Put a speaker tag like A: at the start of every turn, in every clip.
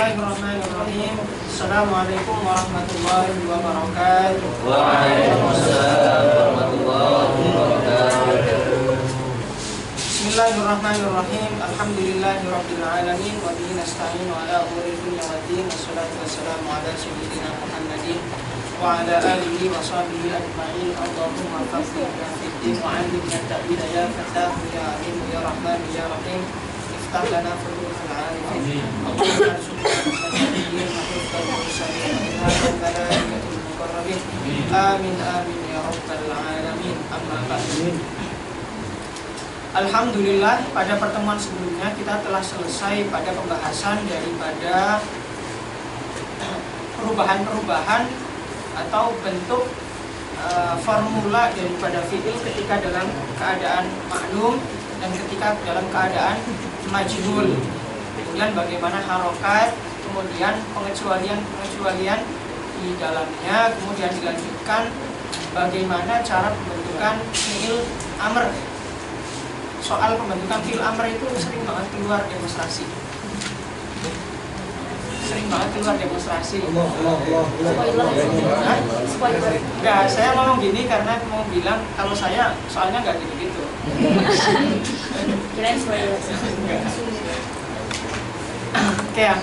A: Bismillahirrahmanirrahim. Assalamualaikum warahmatullahi wabarakatuh.
B: Waalaikumsalam warahmatullahi wabarakatuh.
A: Bismillahirrahmanirrahim. Alhamdulillahirabbil alamin wa bihi nasta'in ala umuri dunya waddin. Wassalatu wassalamu ala sayyidina Muhammadin wa ala alihi wa sahbihi ajma'in. Allahumma faqihna fid din wa 'allimna ta'wila ya fatah ya alim ya rahman ya rahim. Iftah lana futuhal 'arifin. Allahumma arzuqna al-nabiyyin wa hifdzal mursalin wa ilhamul malaikatil muqarrabin. Amin amin ya rabbal alamin. Amma ba'du. Alhamdulillah, pada pertemuan sebelumnya kita telah selesai pada pembahasan daripada perubahan-perubahan atau bentuk formula daripada fi'il ketika dalam keadaan maklum dan ketika dalam keadaan majhul. Kemudian bagaimana harokat, kemudian pengecualian di dalamnya, kemudian dilanjutkan bagaimana cara pembentukan fi'il amr. Soal pembentukan fi'il amr itu sering banget keluar demonstrasi. Enggak, saya ngomong gini karena mau bilang kalau saya soalnya nggak gitu-gitu.
C: Kirain spoiler.
A: Oke ya.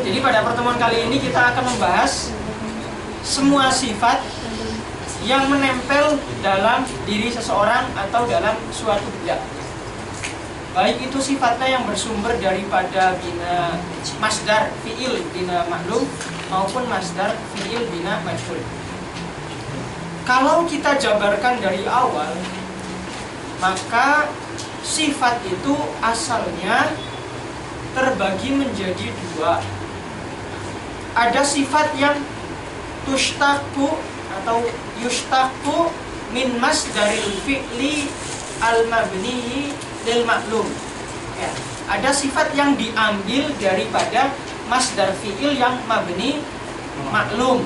A: Jadi pada pertemuan kali ini kita akan membahas semua sifat yang menempel dalam diri seseorang atau dalam suatu benda. Baik itu sifatnya yang bersumber daripada bina masdar fi'il bina maklum maupun masdar fi'il bina majhul. Kalau kita jabarkan dari awal, maka sifat itu asalnya terbagi menjadi dua. Ada sifat yang tushtaku atau yushtaku min masdaril fi'li al-mabniyi lil maklum. Ya, ada sifat yang diambil daripada masdar fi'il yang mabni maklum.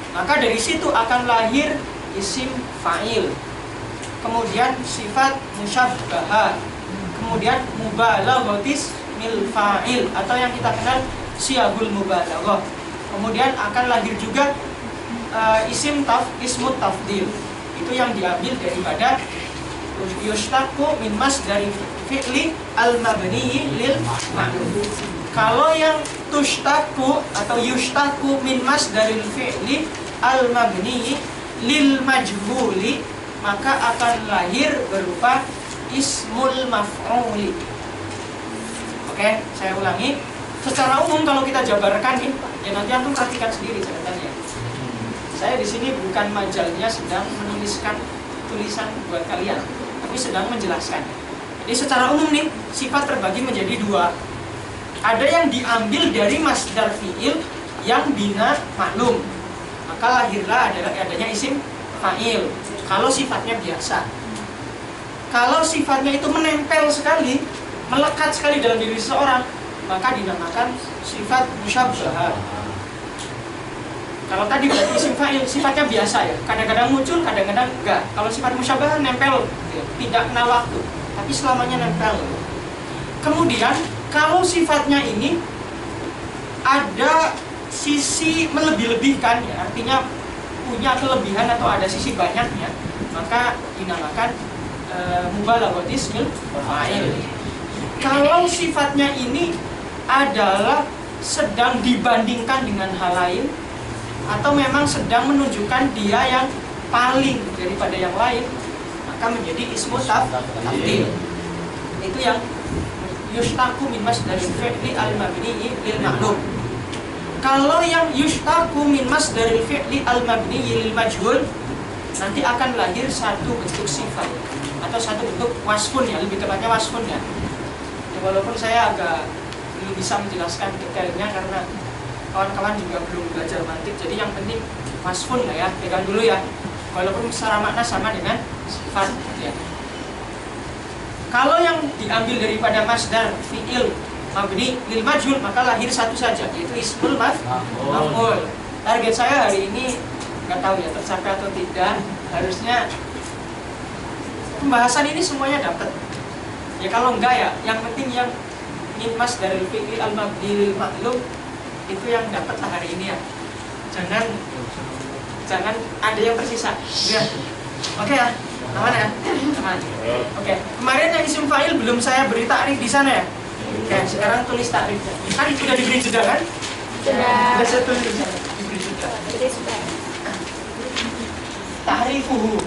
A: Maka dari situ akan lahir isim fa'il. Kemudian sifat musyabbahah. Kemudian mubalaghatis mil fa'il atau yang kita kenal siyagul mubalaghah. Kemudian akan lahir juga ismut tafdil. Itu yang diambil daripada yushtaku min masdari fi'li al-mabni lil maklum. Kalau yang tushtaku atau yushtaku min masdaril fi'li al-mabni lil majhuli, maka akan lahir berupa ismul maf'uli. Oke, saya ulangi. Secara umum kalau kita jabarkan nih, ya nanti antum perhatikan sendiri catatannya. Saya di sini bukan majalnya sedang menuliskan tulisan buat kalian, tapi sedang menjelaskan. Jadi secara umum nih, sifat terbagi menjadi dua. Ada yang diambil dari masdar fi'il yang bina maklum, maka lahirlah adanya isim fa'il. Kalau sifatnya biasa. Kalau sifatnya itu menempel sekali, melekat sekali dalam diri seseorang, maka dinamakan sifat musyabbahah. Kalau tadi berarti isim fa'il sifatnya biasa ya, kadang-kadang muncul, kadang-kadang enggak. Kalau sifat musyabbah nempel, tidak kenal waktu, tapi selamanya nempel. Kemudian kalau sifatnya ini ada sisi melebih-lebihkan, ya, artinya punya kelebihan atau ada sisi banyaknya, maka dinamakan mubalaghatis mil fa'il. Kalau sifatnya ini adalah sedang dibandingkan dengan hal lain, atau memang sedang menunjukkan dia yang paling daripada yang lain, maka menjadi ismu tafdil. Itu yang yushtaku min masdaril fi'li al-mabni lil maklum. Kalau yang yushtaku min masdaril fi'li al-mabni lil majhul, nanti akan lahir satu bentuk sifat atau satu bentuk wasfun ya, lebih tepatnya wasfun ya. Walaupun saya agak belum bisa menjelaskan detailnya karena kawan-kawan juga belum belajar mantik, jadi yang penting wasfun lah ya, pegang dulu ya. Walaupun secara makna sama dengan sifat ya. Kalau yang diambil daripada masdar fi'il mabni lil majhul, maka lahir satu saja, yaitu ismul maf'ul. Target saya hari ini nggak tahu ya tercapai atau tidak. Harusnya pembahasan ini semuanya dapat. Ya kalau enggak ya, yang penting yang min masdaril fi'li al-mabni lil ma'lum itu yang dapatlah hari ini ya. Jangan ada yang tersisa. Ya. Oke ya. Aman ya? Aman. Oke. Kemarin yang isim fa'il belum saya beri takrif di sana ya. Oke, sekarang tulis takrifnya. Kan sudah diberi jeda kan? Sudah saya tulis di sana. Diberi jeda. Ta'rifuhu.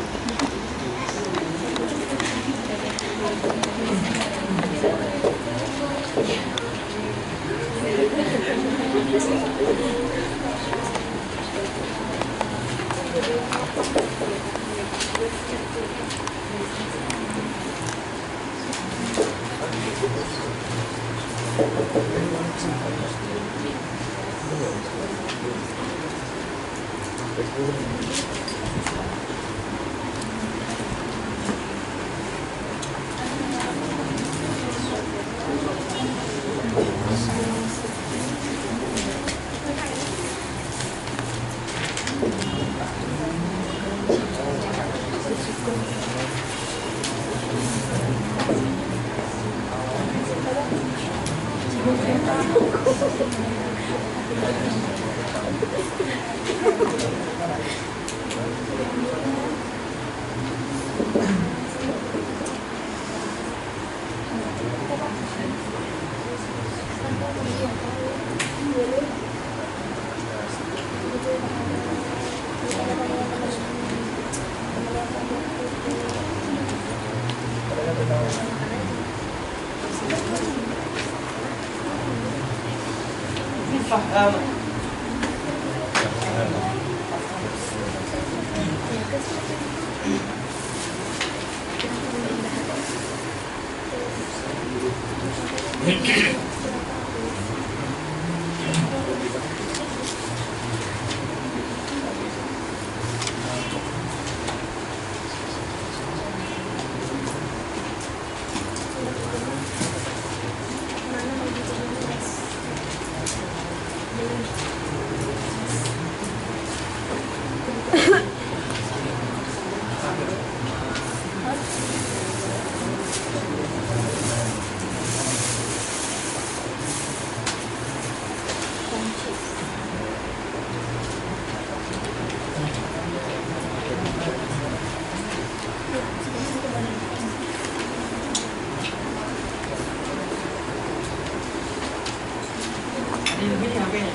A: Faham. Ini HP-nya.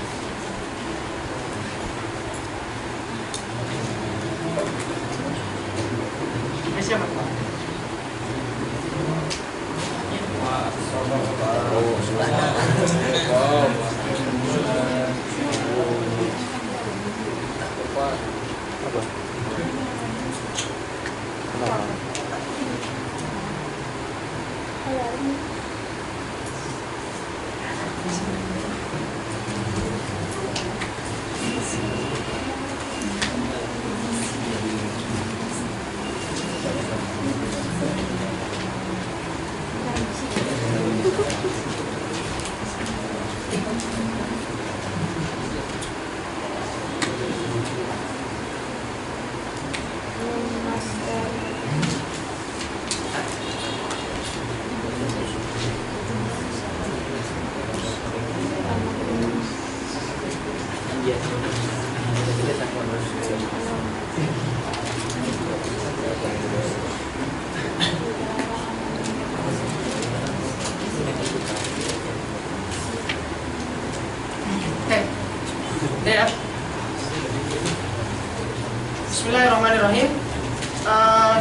A: Ini siapa Pak? Ya. Bismillahirrahmanirrahim.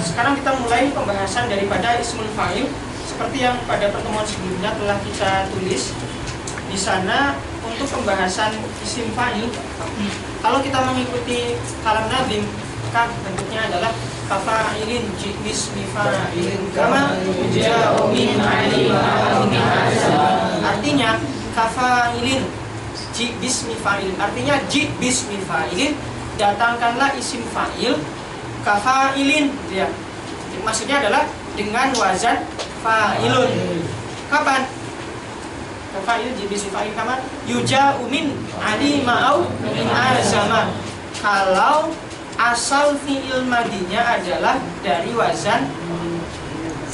A: Sekarang kita mulai pembahasan daripada ismul fa'il seperti yang pada pertemuan sebelumnya telah kita tulis di sana. Untuk pembahasan isim fa'il, kalau kita mengikuti kalam nazim, maka bentuknya adalah kafa'ilin bismi fa'ilin kama ja'u min alima. Artinya kafa'ilin bismi fa'ilin, artinya bismi fa'ilin, datangkanlah isim fa'il kafa'ilin ya. Maksudnya adalah dengan wazan fa'ilun. Kapan? Kafa'il bismi fa'il kama yuja'u min alima au min azama. Kalau asal fi'il madinya adalah dari wazan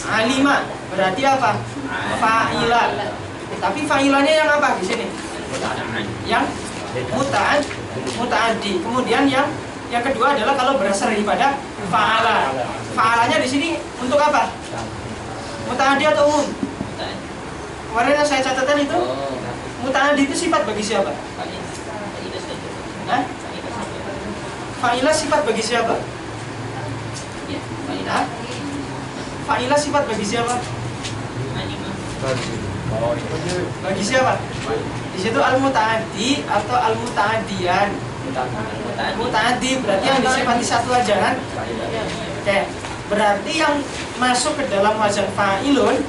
A: alima, berarti apa? Fa'ila. Tapi fa'ilannya yang apa di sini? Yang muta'addi. Kemudian yang kedua adalah kalau berasal daripada fa'ala. Fa'alanya di sini untuk apa? Muta'addi atau umum? Kemarin yang saya catatan itu muta'addi itu sifat bagi siapa? Hah? Fa'ilah sifat bagi siapa? Hah? Fa'ilah sifat bagi siapa? Bagi siapa? Di situ al-muta'addi atau al-muta'addiyan. Muta'addi berarti yang disifati satu aja kan? Oke. Berarti yang masuk ke dalam wazan fa'ilun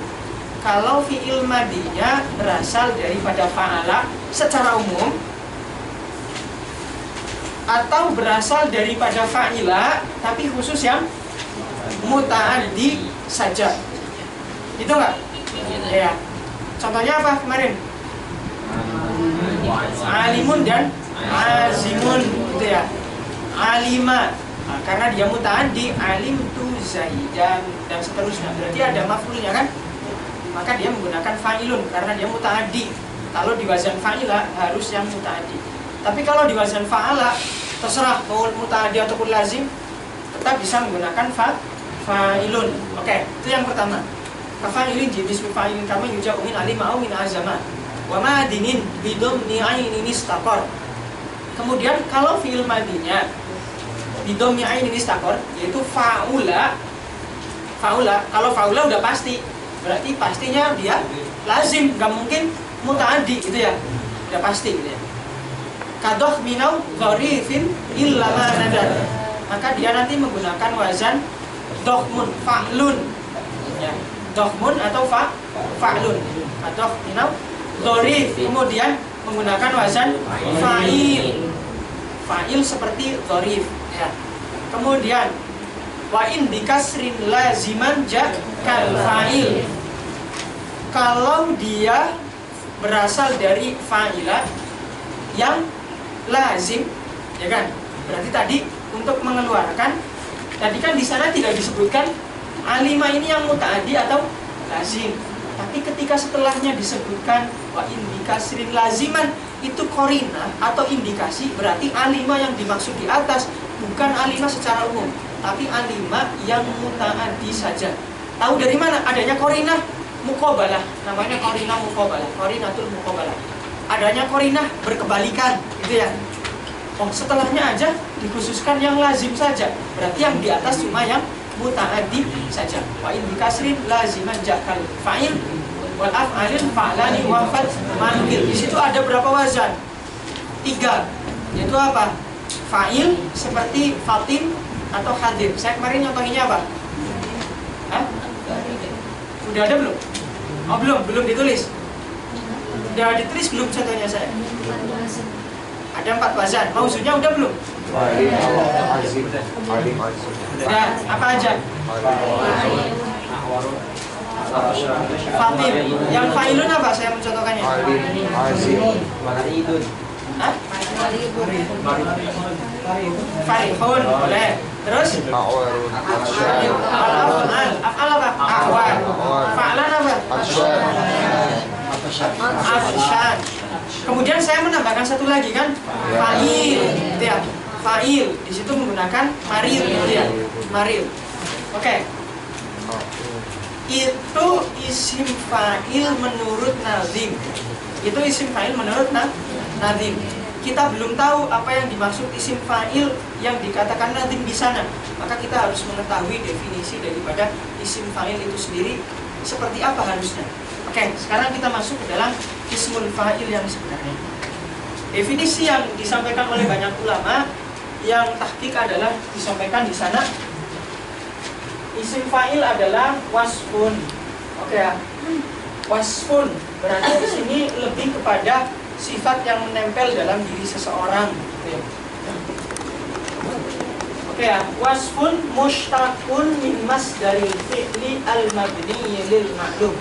A: kalau fi'il madinya berasal daripada fa'ala secara umum atau berasal daripada fa'ila tapi khusus yang muta'addi saja. Itu enggak? Ya. Contohnya apa kemarin? Alimun dan azimun gitu ya. Alima. Nah, karena dia muta'addi, alim tu zaidan dan seterusnya. Berarti ada maf'ulnya kan? Maka dia menggunakan fa'ilun karena dia muta'addi. Kalau di wazan fa'ila harus yang muta'addi. Tapi kalau di wazan fa'ala terserah mau muta'addi ataupun lazim tetap bisa menggunakan fa'ilun. Oke, itu yang pertama. Kafa'ilin jenis fa'ilin kama yuja'u min alima au min azama. Wa madinin bidom ni'ainin istaqor. Kemudian kalau fi'il madinya bidom ni'ainin istaqor yaitu fa'ula. Kalau fa'ula udah pasti. Berarti pastinya dia lazim, nggak mungkin muta'addi gitu ya. Udah pasti gitu ya. Kadoh minau gharifin illa ma nadar. Maka dia nanti menggunakan wazan dohmun fa'lun. Ya. Dohmun atau fa'lun. Kadoh minau gharif. Kemudian menggunakan wazan fa'il. Fa'il seperti gharif ya. Kemudian wa in bikasrin laziman kal fa'il. Kalau dia berasal dari fa'ilah yang lazim, ya kan? Berarti tadi untuk mengeluarkan, tadi kan di sana tidak disebutkan alima ini yang muta'addi atau lazim. Tapi ketika setelahnya disebutkan wa in bikasrin laziman, itu korina atau indikasi, berarti alima yang dimaksud di atas bukan alima secara umum, tapi alima yang muta'addi saja. Tahu dari mana adanya korinah muqabalah? Namanya korinah muqabalah, korinatul muqabalah. Adanya korinah berkebalikan, gitu ya. Oh, setelahnya aja dikhususkan yang lazim saja. Berarti yang di atas cuma yang muta'addi saja. Wa in bikasrin laziman jakal fa'il wal af'alin fa'lani wa fat manukil. Di situ ada berapa wazan? 3. Yaitu apa? Fa'il seperti fatin atau hadir. Saya kemarin nyontohinnya apa? Hah? Udah ada belum? Oh belum ditulis. Udah ditulis belum contohnya saya? Ada 4 wazan. Maksudnya udah belum? Udah, apa aja? Fatin. Yang fa'ilun apa saya mencontohkannya? Hah? Farihun, boleh. Terus? Af'al apa? Ahwan. Fa'lan apa? Afshan. Kemudian saya menambahkan satu lagi kan? Fa'il, gitu ya. Fa'il, di situ menggunakan maril, gitu ya. Maril. Oke. Itu isim fa'il menurut nazim. Itu isim fa'il menurut nazim. Kita belum tahu apa yang dimaksud isim fa'il yang dikatakan nazim di sana. Maka kita harus mengetahui definisi daripada isim fa'il itu sendiri seperti apa harusnya. Oke, sekarang kita masuk ke dalam ismul fa'il yang sebenarnya. Definisi yang disampaikan oleh banyak ulama yang tahqiq adalah disampaikan di sana. Isim fa'il adalah wasfun. Oke ya. Wasfun berarti di sini lebih kepada sifat yang menempel dalam diri seseorang. Oke ya. Wasfun mushtaqun min masdaril fi'li al-mabni lil ma'lum.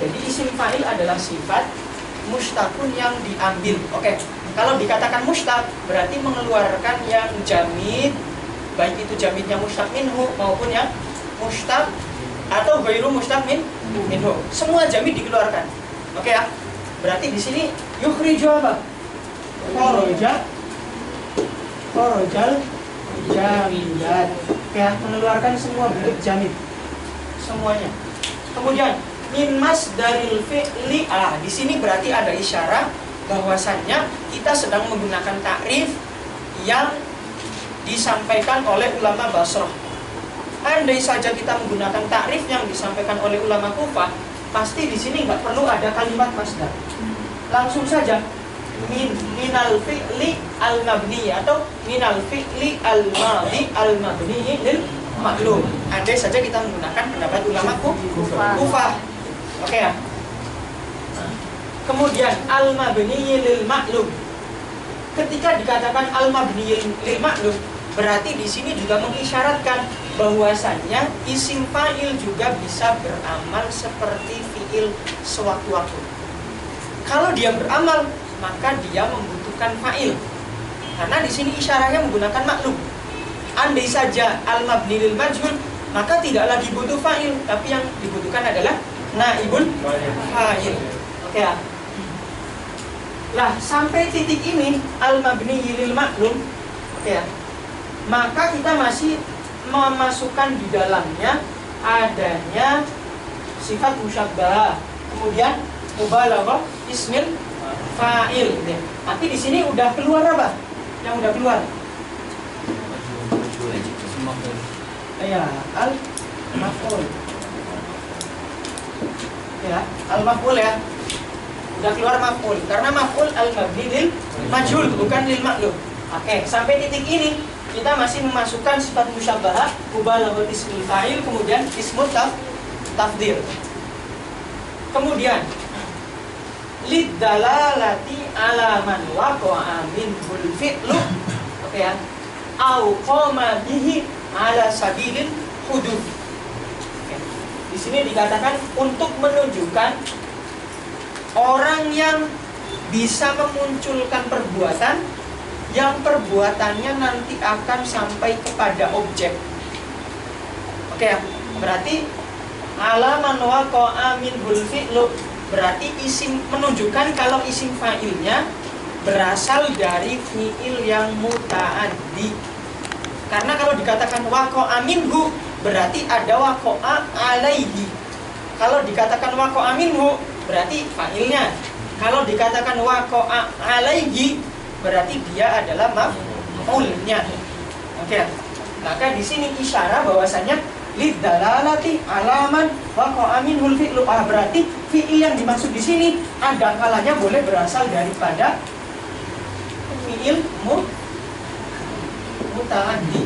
A: Jadi isim fa'il adalah sifat mushtaqun yang diambil. Oke. Kalau dikatakan mushtaq berarti mengeluarkan yang jamid, baik itu jamidnya mushtaq minhu maupun yang mushtaq atau ghairu mushtaq minhu. Semua jamid dikeluarkan. Oke ya. Berarti di sini yukhriju apa? Kharajal jamidat. Oke ya, mengeluarkan semua bentuk jamid. Semuanya. Kemudian min masdaril fi'li, di sini berarti ada isyarat bahwasannya kita sedang menggunakan takrif yang disampaikan oleh ulama Basrah. Andai saja kita menggunakan takrif yang disampaikan oleh ulama Kufah, pasti di sini nggak perlu ada kalimat masdar. Langsung saja minal fi'li al-mabni atau minal fi'li al-madi al-mabni lil maklum. Andai saja kita menggunakan pendapat ulama Kufah. Oke ya. Kemudian al-mabni lil maklum. Ketika dikatakan al-mabni lil maklum, berarti di sini juga mengisyaratkan bahwasannya isim fa'il juga bisa beramal seperti fi'il sewaktu-waktu. Kalau dia beramal, maka dia membutuhkan fa'il. Karena di sini isyaratnya menggunakan maklum. Andai saja al-mabni lil majhul, maka tidak lagi butuh fa'il, tapi yang dibutuhkan adalah naibul fa'il. Oke ya. Lah, sampai titik ini al-mabni lil maklum, oke ya. Maka kita masih memasukkan di dalamnya adanya sifat musyabbah, kemudian mubalaghah ismil fa'il gitu ya. Tapi di sini udah keluar apa? Yang udah keluar? Ya, al-maf'ul. Ya, al-maf'ul ya. Udah keluar maf'ul. Karena maf'ul al-mabni lil majhul, bukan lil maklum. Oke, sampai titik ini kita masih memasukkan sifat musyabbah, mubalaghah ismil fa'il, kemudian ismut tafdhil. Kemudian liddalalati ala man waqa'a minhul fi'lu, oke ya, au qama bihi ala sabilil hudud. Oke. Di sini dikatakan untuk menunjukkan orang yang bisa memunculkan perbuatan yang perbuatannya nanti akan sampai kepada objek. Oke ya, berarti ala man waqa'a minhul fi'lu, berarti isim menunjukkan kalau isim fa'ilnya berasal dari fi'il yang muta'addi. Karena kalau dikatakan waqa'a minhu, berarti ada waqa'a alaihi. Kalau dikatakan waqa'a minhu, berarti fa'ilnya. Kalau dikatakan waqa'a alaihi, berarti dia adalah maf'ulnya. Oke. Maka di sini isyarat bahwasanya liddalalati alaman waqa'a minhul fi'lu, berarti fi'il yang dimaksud di sini ada kalanya boleh berasal daripada fi'il muta'addi.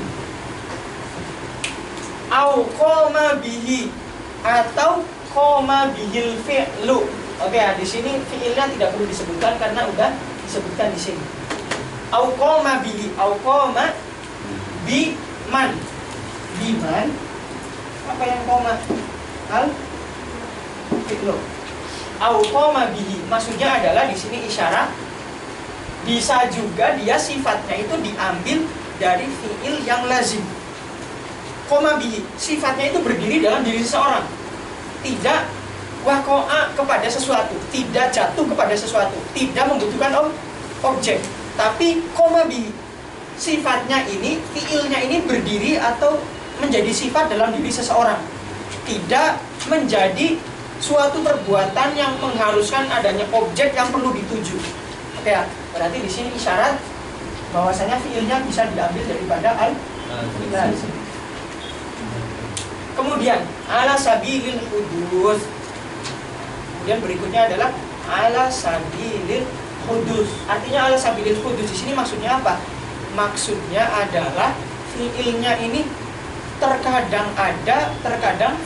A: Au qoma bihi, atau qoma bihil fi'lu. Oke ya, di sini fi'ilnya tidak perlu disebutkan karena udah disebutkan di sini. Au qoma bihi, au qoma bi man. Biman, apa yang qoma? Al fi'lu. Au qoma bihi, maksudnya adalah di sini isyarat bisa juga dia sifatnya itu diambil dari fi'il yang lazim. Qoma bihi, sifatnya itu berdiri dalam diri seseorang. Tidak waqa'a kepada sesuatu, tidak jatuh kepada sesuatu, tidak membutuhkan objek. Tapi qoma bihi, sifatnya ini, fi'ilnya ini berdiri atau menjadi sifat dalam diri seseorang, tidak menjadi suatu perbuatan yang mengharuskan adanya objek yang perlu dituju. Oke ya, berarti di sini isyarat bahwasanya fi'ilnya bisa diambil daripada al-lazim. Kemudian ala sabilil hudus. Kemudian berikutnya adalah ala sabilil hudus. Artinya ala sabilil hudus di sini maksudnya apa? Maksudnya adalah fi'ilnya ini terkadang ada, terkadang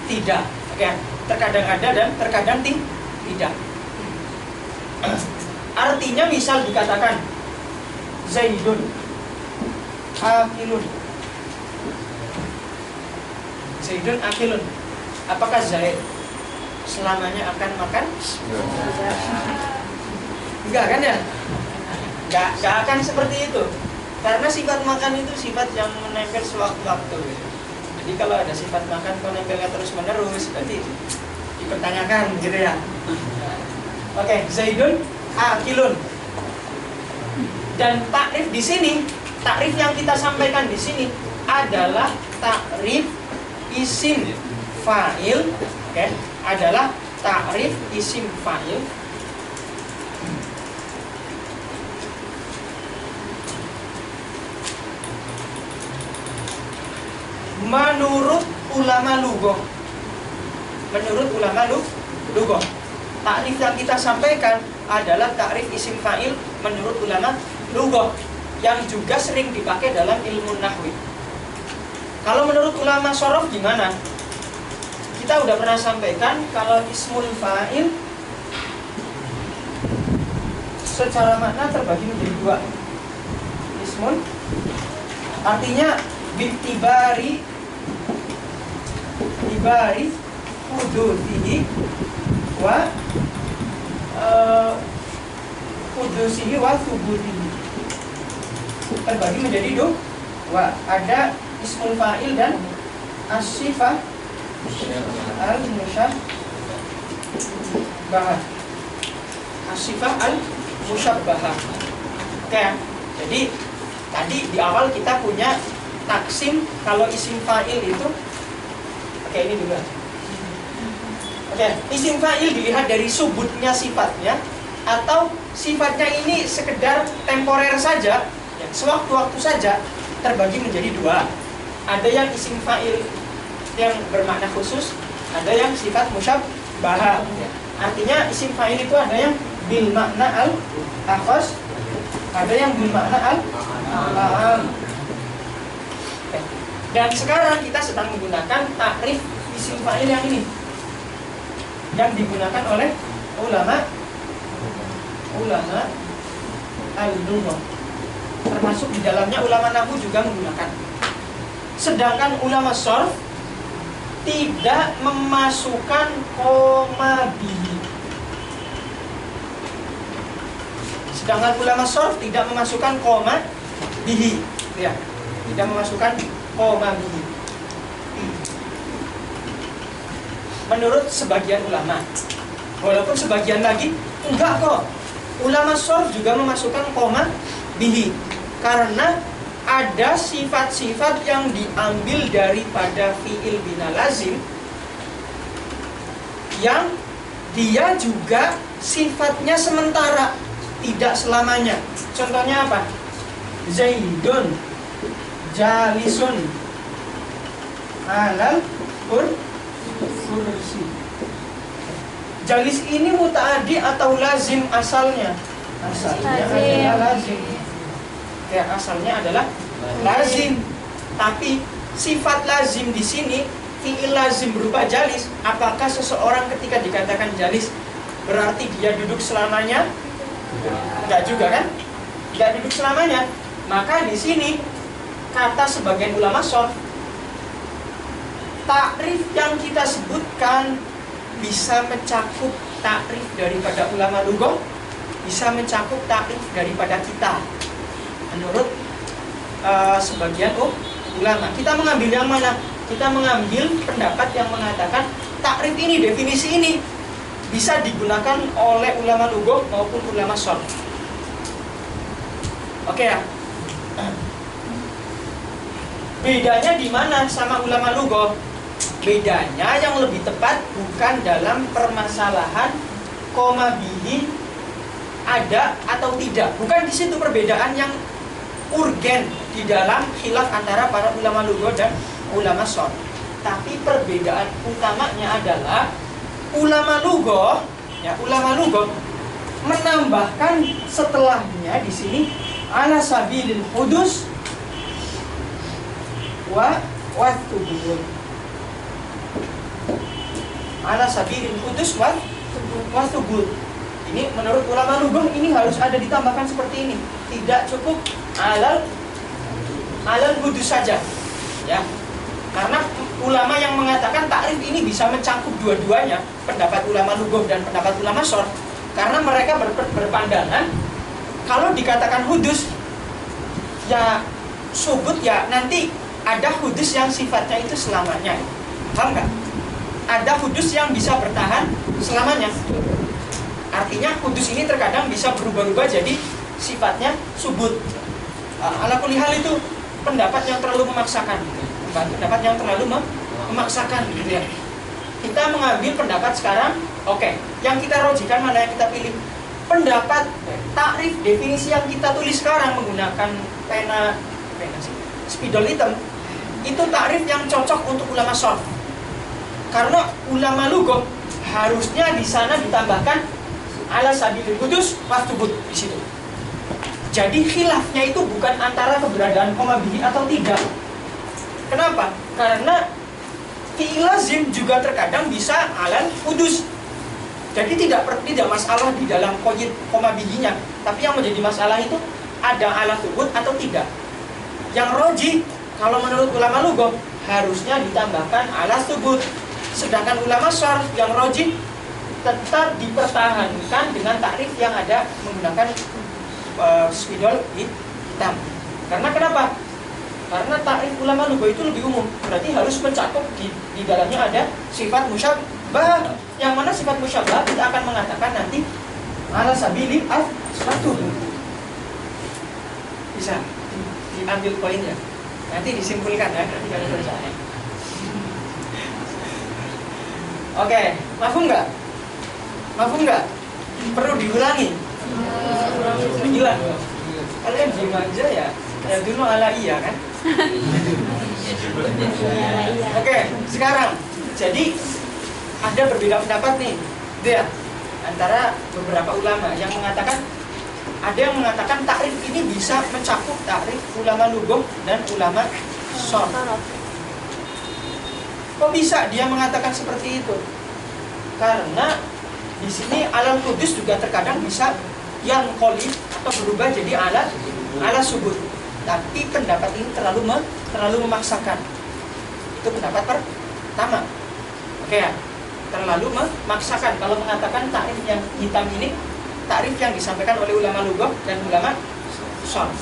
A: tidak. Oke, terkadang ada dan terkadang tidak. Artinya misal dikatakan Zaidun akilun. Zaidun akilun. Apakah Zaid selamanya akan makan? Enggak kan ya? Enggak akan seperti itu. Karena sifat makan itu sifat yang menempel sewaktu-waktu. Jadi kalau ada sifat makan kok nempelnya terus-menerus, berarti dipertanyakan gitu ya. Oke, Zaidun akilun. Dan takrif di sini, takrif yang kita sampaikan di sini adalah takrif isim fa'il, oke, adalah takrif isim fa'il menurut ulama lughah. Menurut ulama lughah, takrif yang kita sampaikan adalah takrif isim fa'il menurut ulama lughah yang juga sering dipakai dalam ilmu nahwi. Kalau menurut ulama shorof gimana? Kita udah pernah sampaikan kalau ismul fa'il secara makna terbagi menjadi dua. Ismun artinya bitibari hudusihi wa hudusihi wa subutihi, terbagi menjadi dua. Ada ismul fa'il dan as-sifah al-musyabbahah. As-sifah al-musyabbahah. Oke, jadi tadi di awal kita punya taksim kalau isim fa'il itu. Oke, ini dulu. Oke, isim fa'il dilihat dari subutnya sifatnya atau sifatnya ini sekedar temporer saja, ya, sewaktu-waktu saja, terbagi menjadi dua. Ada yang isim fa'il yang bermakna khusus, ada yang sifat musyabbahah. Artinya isim fa'il itu ada yang bil makna al-akhas, ada yang bil makna al-am. Dan sekarang kita sedang menggunakan takrif isim fa'il yang ini, yang digunakan oleh ulama al-lughah, termasuk di dalamnya ulama nahwu juga menggunakan. Sedangkan ulama shorf tidak memasukkan koma bihi. Sedangkan ulama shorf tidak memasukkan koma bihi, ya, tidak memasukkan koma bihi. Menurut sebagian ulama, walaupun sebagian lagi enggak kok. Ulama shorf juga memasukkan koma bihi karena ada sifat-sifat yang diambil daripada fi'il bina lazim yang dia juga sifatnya sementara, tidak selamanya. Contohnya apa? Zaidun jalisun alal kursi. Jalis ini mutaaddi atau lazim asalnya? Asalnya adalah lazim. Ya, asalnya adalah lazim. Tapi sifat lazim di sini fi'il lazim berupa jalis. Apakah seseorang ketika dikatakan jalis berarti dia duduk selamanya? Enggak juga kan? Enggak duduk selamanya. Maka di sini kata sebagian ulama shorf, takrif yang kita sebutkan bisa mencakup takrif daripada ulama lughah, bisa mencakup takrif daripada kita. Menurut sebagian ulama, kita mengambil yang mana? Kita mengambil pendapat yang mengatakan takrif ini, definisi ini bisa digunakan oleh ulama lughah maupun ulama shorf. Oke ya. Bedanya di mana sama ulama lughah? Bedanya yang lebih tepat bukan dalam permasalahan koma bihi ada atau tidak. Bukan di situ perbedaan yang urgen di dalam khilaf antara para ulama lughah dan ulama shorf. Tapi perbedaan utamanya adalah ulama lughah, ya, ulama lughah menambahkan setelahnya di sini ala sabilil hudus wa thubut. Ala sabilil hudus wa thubut. Ini menurut ulama lughah ini harus ada ditambahkan seperti ini. Tidak cukup alal hudus saja, ya. Karena ulama yang mengatakan takrif ini bisa mencakup dua-duanya, pendapat ulama lughah dan pendapat ulama shorf, karena mereka berpandangan kalau dikatakan hudus ya subut, ya nanti ada hudus yang sifatnya itu selamanya. Paham nggak? ada hudus yang bisa bertahan selamanya. Artinya hudus ini terkadang bisa berubah-ubah jadi sifatnya subut. Ala kulli hal itu pendapat yang terlalu memaksakan. Pendapat yang terlalu memaksakan gitu ya. Kita mengambil pendapat sekarang, oke. Yang kita rojikan mana yang kita pilih? Pendapat takrif definisi yang kita tulis sekarang menggunakan pena spidol hitam itu takrif yang cocok untuk ulama sharh. Karena ulama lughah harusnya di sana ditambahkan ala sabilil hudus wastubut di situ. Jadi khilafnya itu bukan antara keberadaan koma bihi atau tidak. Kenapa? Karena fi'il lazim juga terkadang bisa alal hudus. Jadi tidak masalah di dalam qaid koma bihinya, tapi yang menjadi masalah itu ada ala subut atau tidak. Yang roji kalau menurut ulama lughah harusnya ditambahkan ala subut. Sedangkan ulama syarh yang roji tetap dipertahankan dengan takrif yang ada menggunakan spidol hitam. Karena kenapa? Karena takrif ulama lughah itu lebih umum, berarti harus mencakup di dalamnya ada sifat musyabbah. Yang mana sifat musyabbah kita akan mengatakan nanti ala sabili al-satu. Bisa diambil poinnya. Nanti disimpulkan ya, nanti kalian percaya. Oke, mafhum nggak? Mafhum nggak? Perlu diulangi? Gila. Kalian diem aja ya. Ya dulu ala iya kan? Oke, sekarang jadi ada berbeda pendapat nih, dia antara beberapa ulama yang mengatakan, ada yang mengatakan takrif ini bisa mencakup takrif ulama lughah dan ulama sharh. Kok bisa dia mengatakan seperti itu? Karena di sini alal hudus juga terkadang bisa yang qoli atau berubah jadi ala subut. Tapi pendapat ini terlalu memaksakan. Itu pendapat pertama. Oke ya, terlalu memaksakan kalau mengatakan takrif yang hitam ini takrif yang disampaikan oleh ulama lughah dan ulama sharh.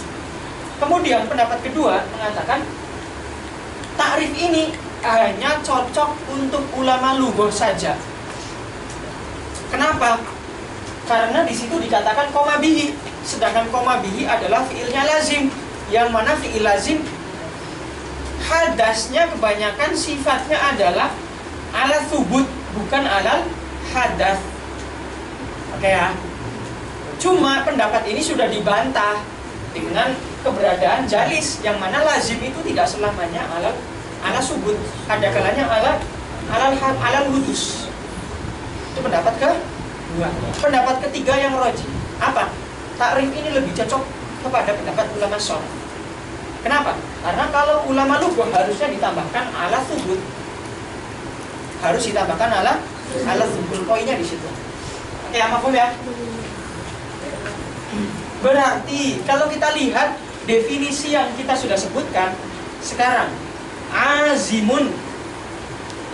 A: Kemudian pendapat kedua mengatakan takrif ini hanya cocok untuk ulama lughah saja. Kenapa? Karena di situ dikatakan koma bihi, sedangkan koma bihi adalah fiilnya lazim, yang mana fiil lazim hadasnya kebanyakan sifatnya adalah ala subut, bukan alal hadas. Oke ya. Cuma pendapat ini sudah dibantah dengan keberadaan jalis, yang mana lazim itu tidak selamanya ala subut, ada kalanya alal hudus. Itu pendapat kedua. Pendapat ketiga yang roji apa? Takrif ini lebih cocok kepada pendapat ulama sharh. Kenapa? Karena kalau ulama lughah harusnya ditambahkan ala subut, harus ditambahkan ala subut, poinnya di situ. Oke, mafhum ya? Berarti kalau kita lihat definisi yang kita sudah sebutkan sekarang, azimun,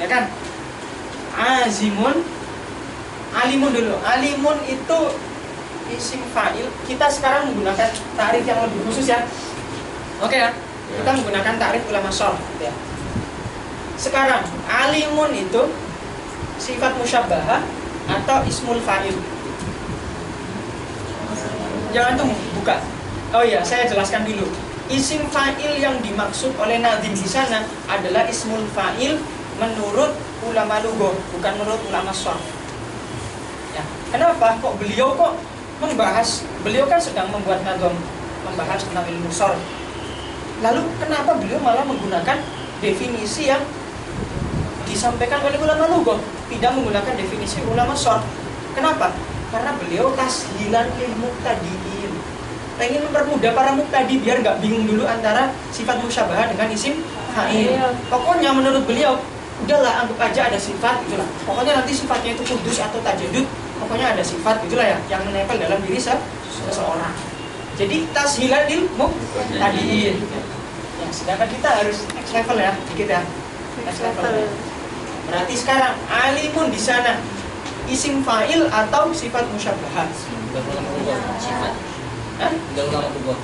A: ya kan? Azimun, alimun dulu. Alimun itu isim fa'il. Kita sekarang menggunakan takrif yang lebih khusus ya. Oke ya? Kita menggunakan takrif ulama sharh ya. Sekarang alimun itu sifat musyabbahah atau ismul fa'il. Jangan tuh buka. Oh iya, saya jelaskan dulu. Isim fa'il yang dimaksud oleh nazim di sana adalah ismul fa'il menurut ulama lughah, bukan menurut ulama sharh. Ya, kenapa kok beliau membahas? Beliau kan sedang membuat nazam, membahas tentang ilmu sharh. Lalu kenapa beliau malah menggunakan definisi yang disampaikan oleh ulama lughah, tidak menggunakan definisi ulama sharh? Kenapa? Karena beliau tashilan lil muqtadiin, pengen mempermudah para muqtadi biar nggak bingung dulu antara sifat musyabbahah dengan isim fa'il. Pokoknya menurut beliau, udahlah anggap aja ada sifat itulah. Pokoknya nanti sifatnya itu kudus atau tajadud, pokoknya ada sifat itulah ya yang menempel dalam diri seseorang. Jadi tashilan lil muqtadiin. Ya, sedangkan kita harus next level ya, dikit ya. Next level. Berarti sekarang alimun di sana isim fa'il atau sifat musyabbahah?
B: Sifat.
A: Hah?
B: Enggak ulama lughah.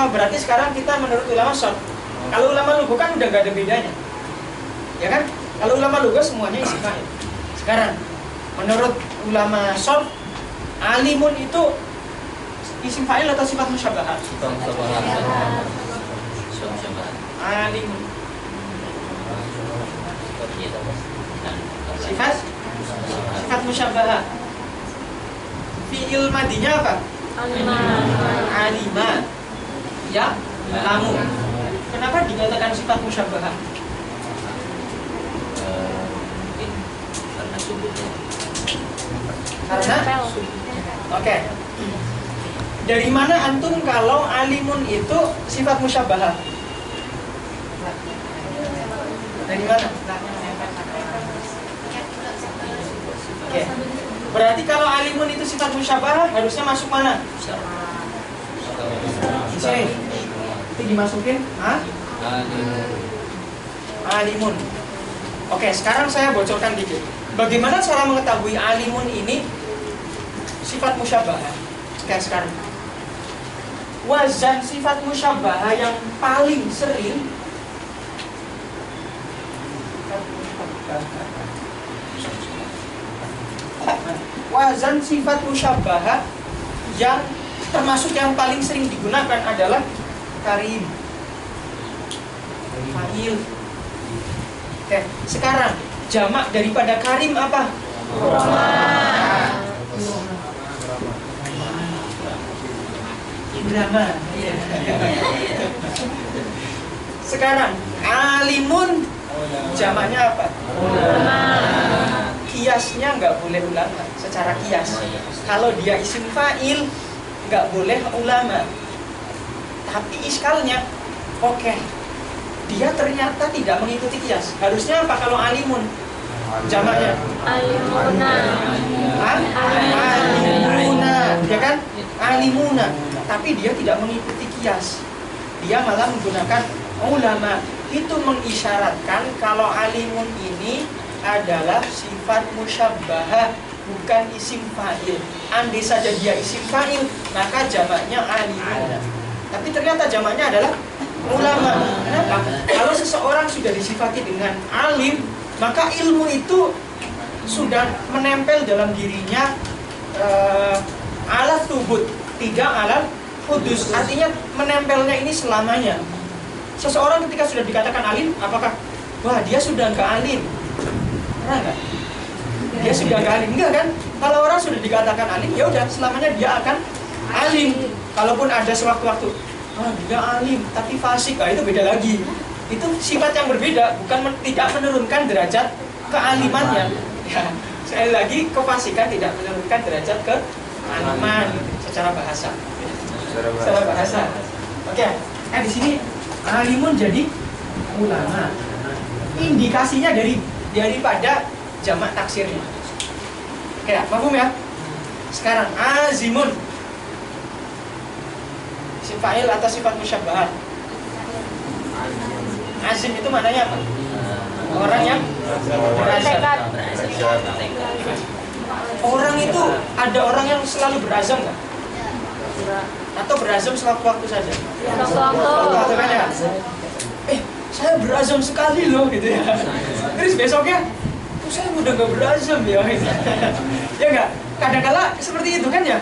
A: Berarti sekarang kita menurut ulama sharh. Kalau ulama lughah kan udah gak ada bedanya. ya kan? Kalau ulama lugah semuanya isim fa'il. Sekarang menurut ulama shorf, alimun itu isim fa'il atau sifat musyabbahat?
B: Sifat musyabahat. Sifat musyabahat.
A: Alimun sifat musyabbahat. Fi'il madinya apa? Alima. Ya, lamu. Kenapa dikatakan sifat musyabbahat?
B: Mungkin karena sudutnya.
A: Karena oke. Dari mana antum kalau alimun itu sifat musyabbahat? Dari mana? Oke. Berarti kalau alimun itu sifat musyabbahat harusnya masuk mana? Sini. Itu dimasukin alimun. Oke, sekarang saya bocorkan dikit. Bagaimana cara mengetahui alimun ini sifat musyabbahat? Oke, sekarang wazan sifat musyabbahat yang paling sering wazan sifat musyabbahat yang termasuk yang paling sering digunakan adalah karim, fa'il. Oke, sekarang jamak daripada karim apa? Ibrahma. Sekarang alimun jamaknya apa? Kiasnya nggak boleh ulama secara kias. Kalau dia isim fa'il nggak boleh ulama. Tapi iskalnya, oke, dia ternyata tidak mengikuti kias. Harusnya apa kalau alimun? Jamaknya alimuna, ya kan? Alimuna. Tapi dia tidak mengikuti kias. Dia malah menggunakan ulama. Itu mengisyaratkan kalau alimun ini adalah sifat musyabbahah, bukan isim fa'il. Andai saja dia isim fa'il, maka jamaknya alimuna. Tapi ternyata jamaknya adalah ulama. Kenapa? Kalau seseorang sudah disifati dengan alim, maka ilmu itu sudah menempel dalam dirinya alat tubut, tidak alat hudus. Artinya menempelnya ini selamanya. Seseorang ketika sudah dikatakan alim, apakah wah dia sudah nggak alim? Pernah nggak? Dia sudah nggak alim, enggak kan? Kalau orang sudah dikatakan alim, ya udah selamanya dia akan alim. Kalaupun ada sewaktu-waktu, dia alim tapi fasik, itu beda lagi. Itu sifat yang berbeda, bukan tidak menurunkan derajat kealimannya. Ya, sekali lagi kefasikan tidak menurunkan derajat kealiman secara bahasa. Secara bahasa. Oke, di sini alimun jadi ulama. Indikasinya daripada jamak taksirnya. Oke, paham ya? Sekarang azimun, isim fa'il atau sifat musyabbahat. Azim itu maknanya apa? Orang yang berazam. Orang itu ada orang yang selalu berazam nggak? Atau berazam sewaktu-waktu saja? Sewaktu-waktu kan ya? Saya berazam sekali loh gitu ya. Terus besoknya, saya udah nggak berazam ya. Ya nggak? Kadang-kala seperti itu kan ya?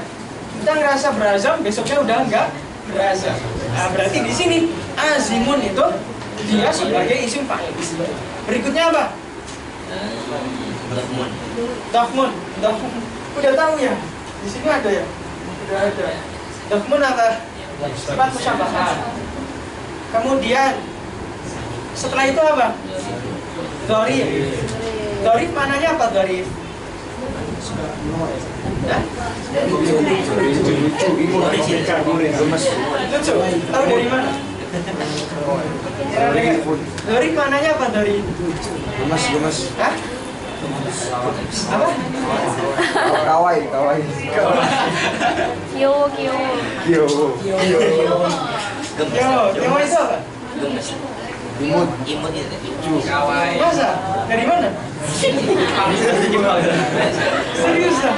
A: Kita ngerasa berazam, besoknya udah nggak berazam. Nah, berarti di sini azimun itu dia sebagai isim fa'il. Berikutnya apa? Dahmun. Udah tahu ya? Di sini ada ya? Udah ada. Dahmun apa? Sifat musyabbahat. Kemudian setelah itu apa? Dhorif. Dhorif mananya apa dhorif? Lucu. Tahu dari mana? Dhorif mananya apa dhorif?
C: Gemes.
A: Hah? Apa?
C: Kawai.
D: Kyo.
A: Yo itu apa?
C: Imut.
B: Imut itu.
A: Masa? Dari mana? Serius lah?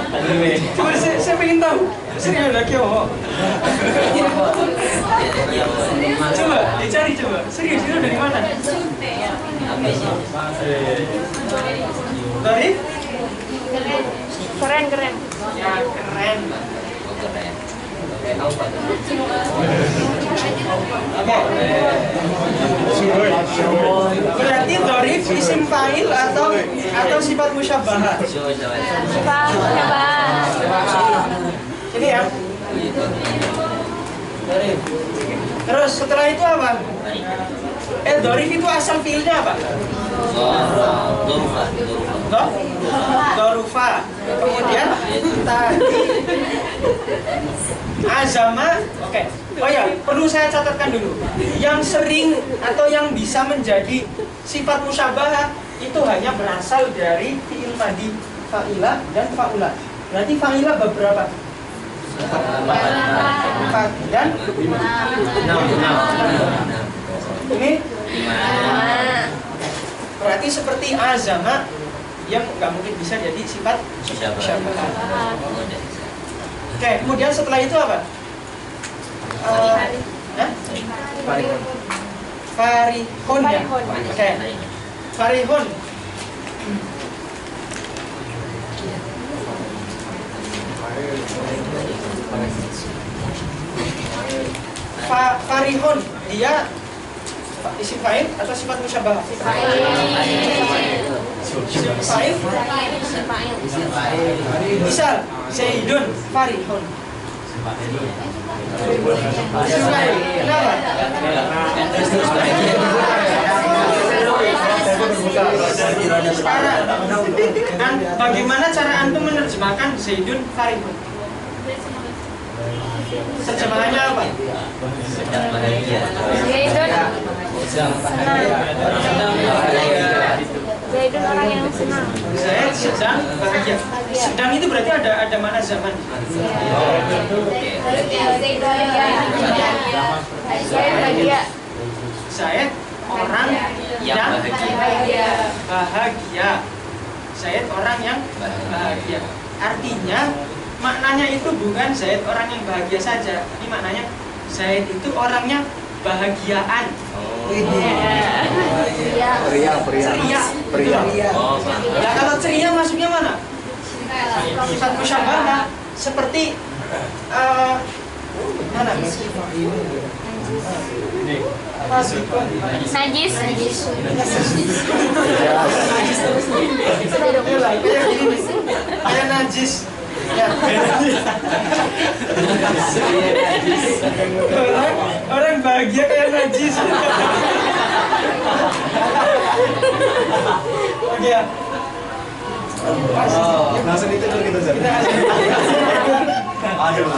A: Coba saya pengen tahu. Serius lah Kyo. Coba dicari coba. Serius itu dari mana? Dorif?
D: Keren, keren.
A: Ya keren.
B: Oh, keren. Apa tuh?
A: Berarti dorif isim fa'il atau sifat musyabbahat?
D: Sifat musyabbahat.
A: Ini ya. Terus setelah itu apa? Dorif itu asal fiilnya apa? Dorufa. Kemudian tadi azama. Oke. Oh ya, perlu saya catatkan dulu. Yang sering atau yang bisa menjadi sifat musyabbahat itu hanya berasal dari fiil madi, fa'ilah dan fa'ulah. Berarti fa'ilah beberapa? 4 dan 6. Ini berarti seperti azama yang nggak mungkin bisa jadi sifat musyabbahat. Oke, kemudian setelah itu apa? Farihun ya. Oke. Farihun. Farihun dia isim fa'il atau sifat musyabbahat? Fa'il. Misal Zaidun Farihun. Kenapa? Bagaimana cara antum menerjemahkan Zaidun Farihun? Terjemahannya apa?
B: Sedang bahagia.
D: Zaidun orang yang senang.
A: Zaid sedang bahagia. Sedang itu berarti ada mana zaman? Zaid orang yang bahagia. Zaid orang yang bahagia. Artinya maknanya itu bukan Zaid orang yang bahagia saja, tapi maknanya Zaid itu orangnya bahagiaan.
C: Pria.
A: Nah, kalau ceria masuknya mana? Sifat musyabbahat seperti mana?
D: Najis.
A: Kayak najis. Ya. Orang bahagia kayak najis. Oke ya.
C: Langsung itu dulu kita jadi. Aduh.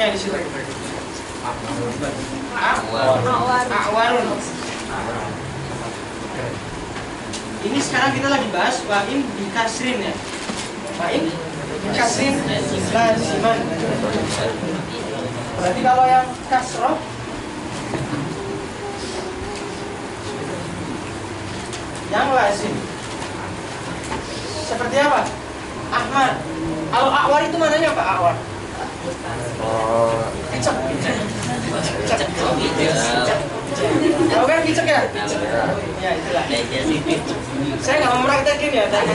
A: namanya di situ? Awarun. Ini sekarang kita lagi bahas wain bikasrin ya. Wain bikasrin laziman. Berarti kalau yang kasroh yang lazim seperti apa? Ahmad. Kalau awar itu mananya apa awar? Kicek. Tahu kan kicek ya? Ya itulah. Saya nggak mau praktekin ya tadi.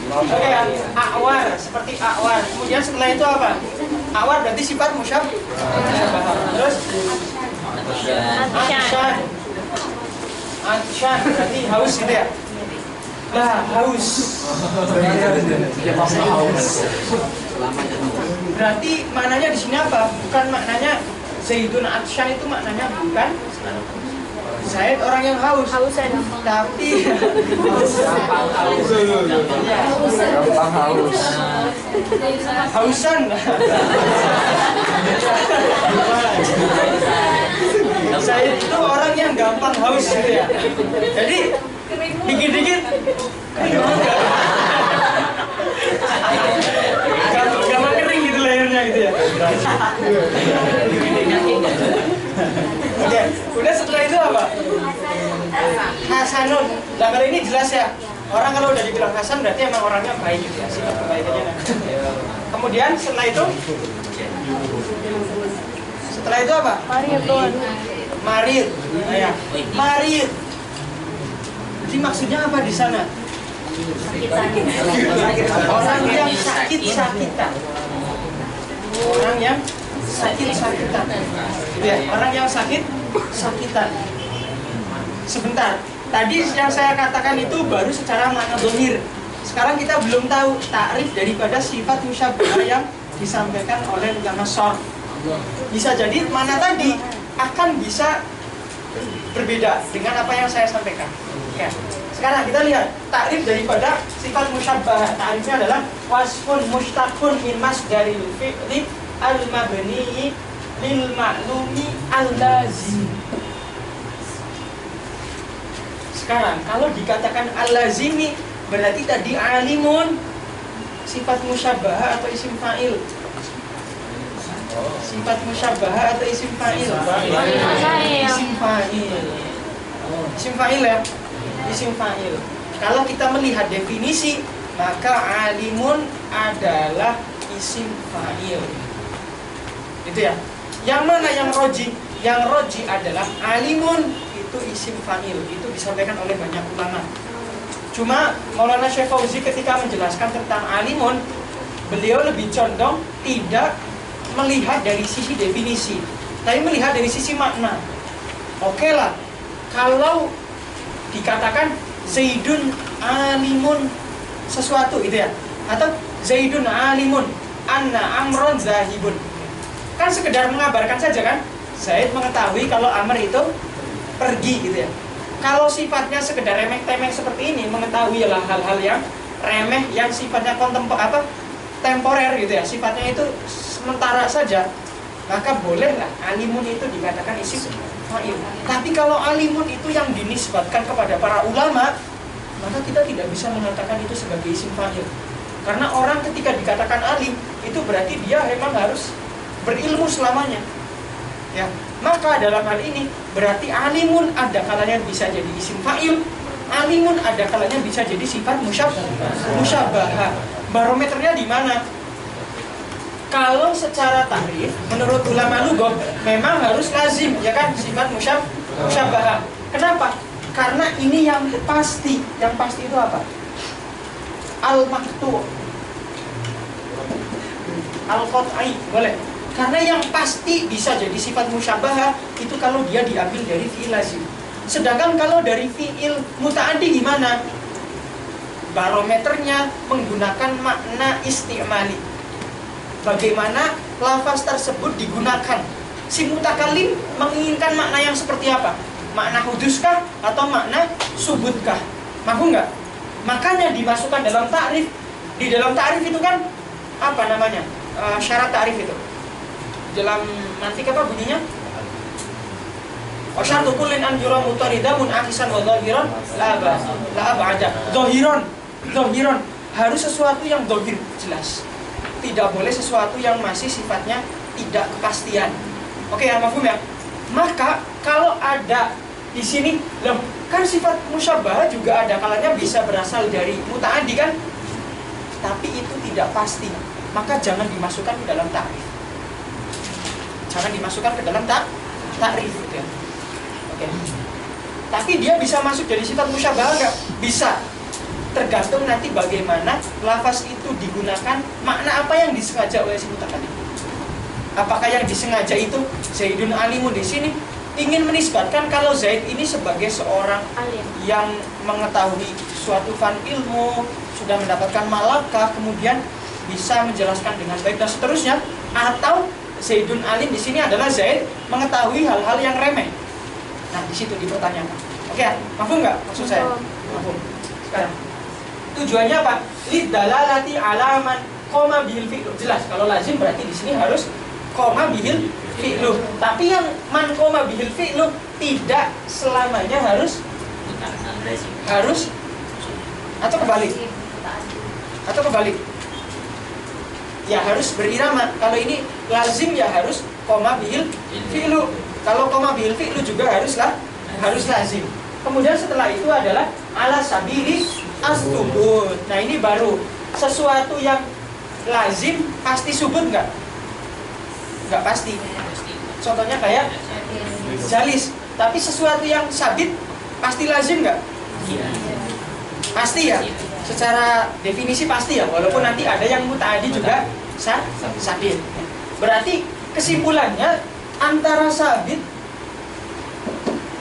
A: Oke, akwar seperti akwar. Kemudian setelah itu apa? Akwar berarti sifat musyabah. Terus atsyan. Atsyan berarti haus gitu ya? Lah, haus. Berarti maknanya di sini apa? Bukan maknanya Zaidun atsyan itu maknanya bukan Zaid orang yang haus.
D: Hausan.
A: Tapi
C: Gampang haus.
A: hausan. Zaid itu orang yang gampang haus gitu ya. Jadi dikit-dikit gampang kering gitu lehernya gitu ya. Oke, udah setelah itu apa? Hasanun. Nah kali ini jelas ya. Orang kalau udah dibilang Hasan berarti emang orangnya baik gitu ya. Sifat kebaikannya. Kemudian setelah itu apa?
D: Maridun.
A: Marid. Ya. Marid. Jadi maksudnya apa di sana? Orang yang sakit-sakitan. Orang yang sakit-sakitan. Ya, orang yang sakit-sakitan. Sebentar. Tadi yang saya katakan itu baru secara makna zahir. Sekarang kita belum tahu takrif daripada sifat musyabbah yang disampaikan oleh ulama syarh. Bisa jadi mana tadi akan bisa berbeda dengan apa yang saya sampaikan. Ya. Sekarang kita lihat takrif daripada sifat musyabbah. Takrifnya adalah wasfun mushtaqun min masdaril fi'li al-mabni lil ma'lumi al-lazim. Sekarang kalau dikatakan al-lazimi berarti tadi alimun sifat musyabbah atau isim fa'il? Sifat musyabbah atau isim fa'il? Isim fa'il. Isim fa'il ya? Isim fa'il. Kalau kita melihat definisi, maka alimun adalah isim fa'il. Itu ya. Yang mana yang roji? Yang roji adalah alimun itu isim fa'il. Itu disampaikan oleh banyak ulama. Cuma Maulana Syekh Fauzi ketika menjelaskan tentang alimun, beliau lebih condong tidak melihat dari sisi definisi, tapi melihat dari sisi makna. Oke lah, kalau dikatakan Zaidun alimun sesuatu gitu ya, atau Zaidun alimun anna amron zahibun, kan sekedar mengabarkan saja kan. Zaid mengetahui kalau Amr itu pergi gitu ya. Kalau sifatnya sekedar remeh-temeh seperti ini, mengetahui lah hal-hal yang remeh yang sifatnya temporer gitu ya, sifatnya itu sementara saja, maka bolehlah alimun itu dikatakan isim fa'il. Tapi kalau alimun itu yang dinisbatkan kepada para ulama, maka kita tidak bisa mengatakan itu sebagai isim fa'il. Karena orang ketika dikatakan alim, itu berarti dia memang harus berilmu selamanya. Ya, maka dalam hal ini berarti alimun ada kalanya bisa jadi isim fa'il, alimun ada kalanya bisa jadi sifat musyabbah. Barometernya di mana? Kalau secara takrif menurut ulama lughah memang harus lazim ya kan sifat musyabbah. Kenapa? Karena ini yang pasti. Yang pasti itu apa? Al-maqtu', al-qat'i, boleh. Karena yang pasti bisa jadi sifat musyabbah itu kalau dia diambil dari fi'il lazim. Sedangkan kalau dari fi'il muta'addi gimana? Barometernya menggunakan makna isti'mali. Bagaimana lafaz tersebut digunakan si mutakallim menginginkan makna yang seperti apa? Makna huduskah atau makna subutkah? Mampu nggak? Makanya dimasukkan dalam ta'rif. Di dalam ta'rif itu kan apa namanya? Syarat ta'rif itu. Dalam nanti apa bunyinya? Wasyartu kullin an yura mutaridamun akisan wa dhahiran la ab'ada. Dhahiran harus sesuatu yang dhahir, jelas. Tidak boleh sesuatu yang masih sifatnya tidak kepastian. Oke ya, mafhum ya? Maka kalau ada di sini, loh, kan sifat musyabbah juga ada kalanya bisa berasal dari muta'addi kan? Tapi itu tidak pasti. Maka jangan dimasukkan ke dalam ta'rif. Jangan dimasukkan ke dalam ta'rif gitu ya. Oke. Tapi dia bisa masuk jadi sifat musyabbah enggak? Bisa. Tergantung nanti bagaimana lafaz itu digunakan, makna apa yang disengaja oleh si mutakallim. Apakah yang disengaja itu Zaidun alimun di sini ingin menisbatkan kalau Zaid ini sebagai seorang
D: Alim.
A: yang mengetahui suatu fan ilmu, sudah mendapatkan malaka, kemudian bisa menjelaskan dengan baik dan seterusnya, atau Zaidun alim di sini adalah Zaid mengetahui hal-hal yang remeh. Nah, di situ dipertanyakan. Oke, mafhum nggak maksud saya? Mafhum. Sekarang tujuannya apa? Lidalalati alaman koma bihil fi'lu. Jelas kalau lazim berarti di sini harus koma bihil fi'lu. Tapi yang man koma bihil fi'lu tidak selamanya harus atau kebalik. Atau kebalik. Ya harus berirama. Kalau ini lazim ya harus koma bihil fi'lu. Kalau koma bihil fi'lu juga harus lazim. Kemudian setelah itu adalah ala sabili astubut. Nah ini baru sesuatu yang lazim pasti subut nggak? Nggak pasti. Contohnya kayak jalis. Tapi sesuatu yang sabit pasti lazim nggak? Pasti ya. Secara definisi pasti ya. Walaupun nanti ada yang muta'addi juga sabit. Berarti kesimpulannya antara sabit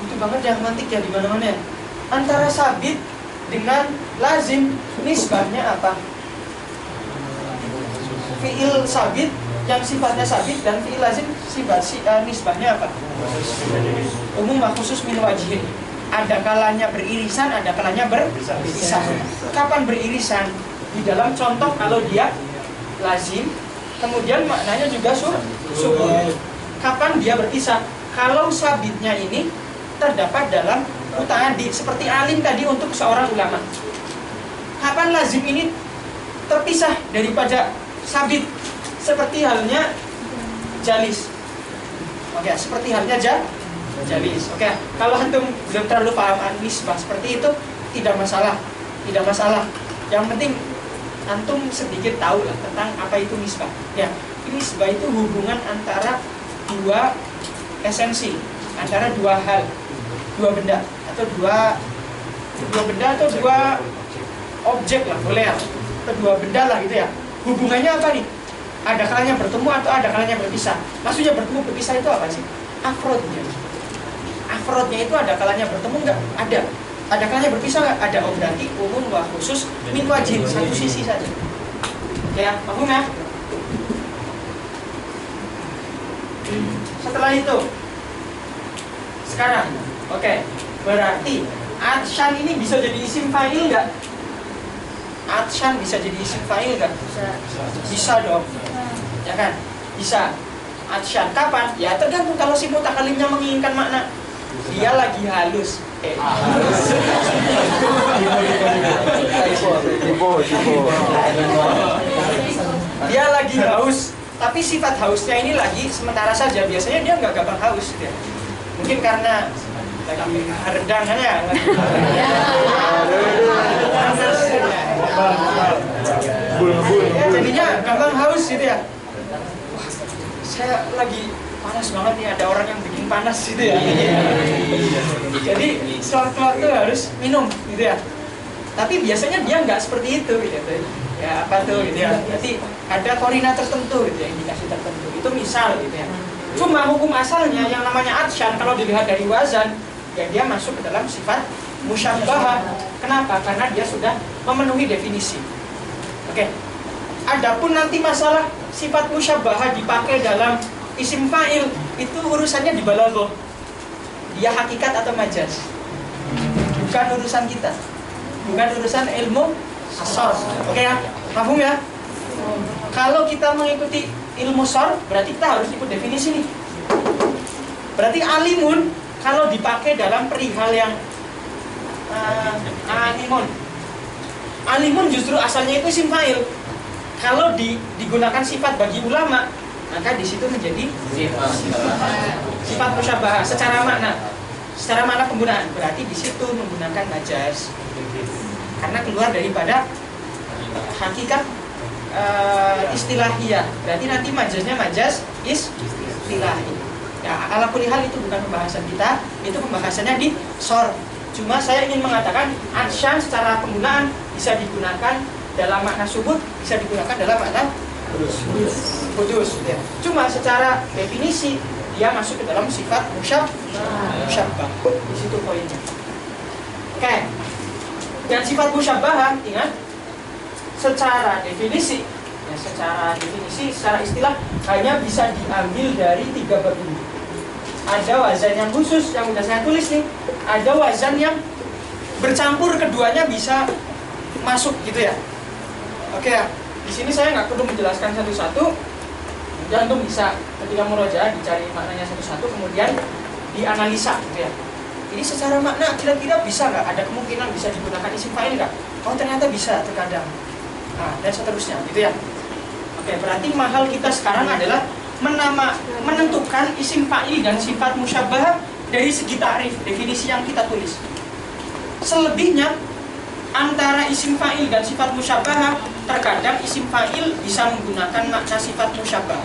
A: itu banget ya, mantik ya di mana-mana ya. Antara sabit dengan lazim nisbahnya apa? Fi'il sabit yang sifatnya sabit dan fi'il lazim nisbahnya apa? Umum wa khusus min wajhin. Ada kalanya beririsan, ada kalanya berpisah. Kapan beririsan? Di dalam contoh kalau dia lazim, kemudian maknanya juga subut. Kapan dia berpisah? Kalau sabitnya ini terdapat dalam muta'addi seperti alim tadi untuk seorang ulama. Kapan lazim ini terpisah daripada sabit? Seperti halnya jalis. Oke, seperti halnya jalis. Oke, kalau antum belum terlalu paham nisbah seperti itu tidak masalah. Yang penting antum sedikit tahu lah tentang apa itu nisbah. Ya, nisbah itu hubungan antara dua esensi, antara dua hal, dua benda atau dua objek lah, boleh ya, atau dua benda lah gitu ya. Hubungannya apa nih? Ada kalanya bertemu atau ada kalanya berpisah. Maksudnya bertemu berpisah itu apa sih? Afrodnya itu ada kalanya bertemu nggak? Ada kalanya berpisah nggak? Ada. Oh berarti umum wa khusus min wajhin, satu sisi saja. Ya, paham ya? Setelah itu sekarang, oke, berarti atsyan ini bisa jadi isim fa'il nggak? Atsyan bisa jadi isim fa'il nggak? Bisa dong, ya kan? Bisa. Atsyan kapan? Ya tergantung kalau si mutakallimnya menginginkan makna dia lagi halus. Dia lagi haus, tapi sifat hausnya ini lagi sementara saja. Biasanya dia nggak gampang haus ya. Mungkin karena lagi redang kan ya. Jadinya gampang haus gitu ya. Wah, saya lagi panas banget nih, ada orang yang bikin panas gitu ya. Jadi sewaktu-waktu harus minum gitu ya. Tapi biasanya dia nggak seperti itu gitu. Ya apa tuh gitu ya. Jadi ada korina tertentu gitu ya, indikasi tertentu. Itu misal gitu ya. Cuma hukum asalnya yang namanya atsyan kalau dilihat dari wazan, ya dia masuk ke dalam sifat musyabbahah. Kenapa? Karena dia sudah memenuhi definisi. Oke. Adapun nanti masalah sifat musyabbahah dipakai dalam isim fa'il itu urusannya di balaghah. Dia hakikat atau majaz. Bukan urusan kita. Bukan urusan ilmu as-sarf. Oke ya? Paham ya? Kalau kita mengikuti ilmu sarf, berarti kita harus ikut definisi nih. Berarti alimun kalau dipakai dalam perihal yang alimun. Alimun justru asalnya itu isim fa'il. Kalau digunakan sifat bagi ulama, maka di situ menjadi sifat musyabbahah secara makna penggunaan. Berarti di situ menggunakan majaz. Karena keluar daripada hakikat istilahiyah. Berarti nanti majaznya majaz istilahi. Ya, ala kulli hal itu bukan pembahasan kita, itu pembahasannya di sarf. Cuma saya ingin mengatakan adsyan secara penggunaan bisa digunakan dalam makna subut, bisa digunakan dalam makna kudus. Ya. Cuma secara definisi dia masuk ke dalam sifat musyabbah. Di situ poinnya. Oke. Dan sifat musyabbah, ingat, secara definisi, secara istilah hanya bisa diambil dari 3 bab ini. Ada wazan yang khusus yang sudah saya tulis nih. Ada wazan yang bercampur keduanya bisa masuk gitu ya. Oke ya. Di sini saya nggak perlu menjelaskan satu-satu. Antum bisa ketika murojaah dicari maknanya satu-satu, kemudian dianalisa gitu ya. Jadi secara makna kira-kira bisa nggak, ada kemungkinan bisa digunakan isim fa'il nggak? Oh ternyata bisa terkadang. Nah, dan seterusnya gitu ya. Oke, berarti mahal kita sekarang adalah menentukan isim fa'il dan sifat musyabbah dari segi ta'rif, definisi yang kita tulis. Selebihnya antara isim fa'il dan sifat musyabbah, terkadang isim fa'il bisa menggunakan makna sifat musyabbah,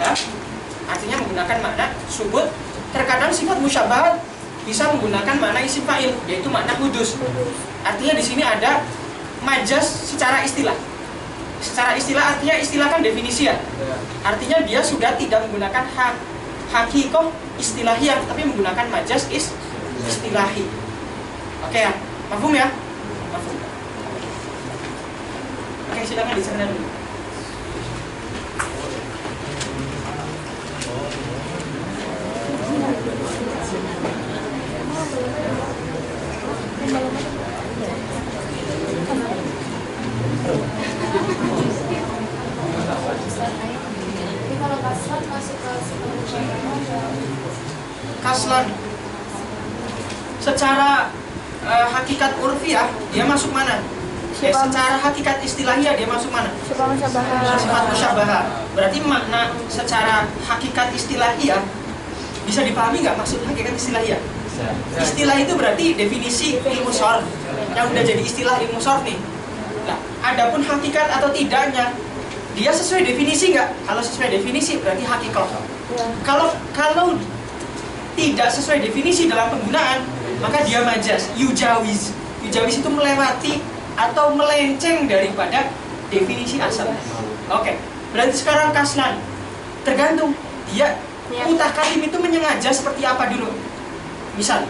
A: artinya menggunakan makna subut. Terkadang sifat musyabbah bisa menggunakan makna isim fa'il, yaitu makna kudus. Artinya di sini ada majaz secara istilah. Secara istilah artinya istilah kan definisi ya. Artinya dia sudah tidak menggunakan hakikoh istilahiyah, tapi menggunakan majaz istilahi. Oke ya, mafhum ya? Mafhum. Oke, silakan dicerna dulu. Kaslan secara hakikat urfiah dia masuk mana? Secara hakikat istilahiyah dia masuk mana? Sifat musyabbah. Berarti makna secara hakikat istilahiyah bisa dipahami nggak maksud hakikat istilahiyah? Istilah itu berarti definisi ilmu sarf yang udah jadi istilah ilmu sarf nih. Nah, adapun hakikat atau tidaknya dia sesuai definisi nggak? Kalau sesuai definisi berarti hakikat. Kalau tidak sesuai definisi dalam penggunaan, maka dia majaz, yujawiz. Yujawiz itu melewati atau melenceng daripada definisi asal. Oke, berarti sekarang kaslan. Tergantung dia mutakalim itu menyengaja seperti apa dulu. Misal,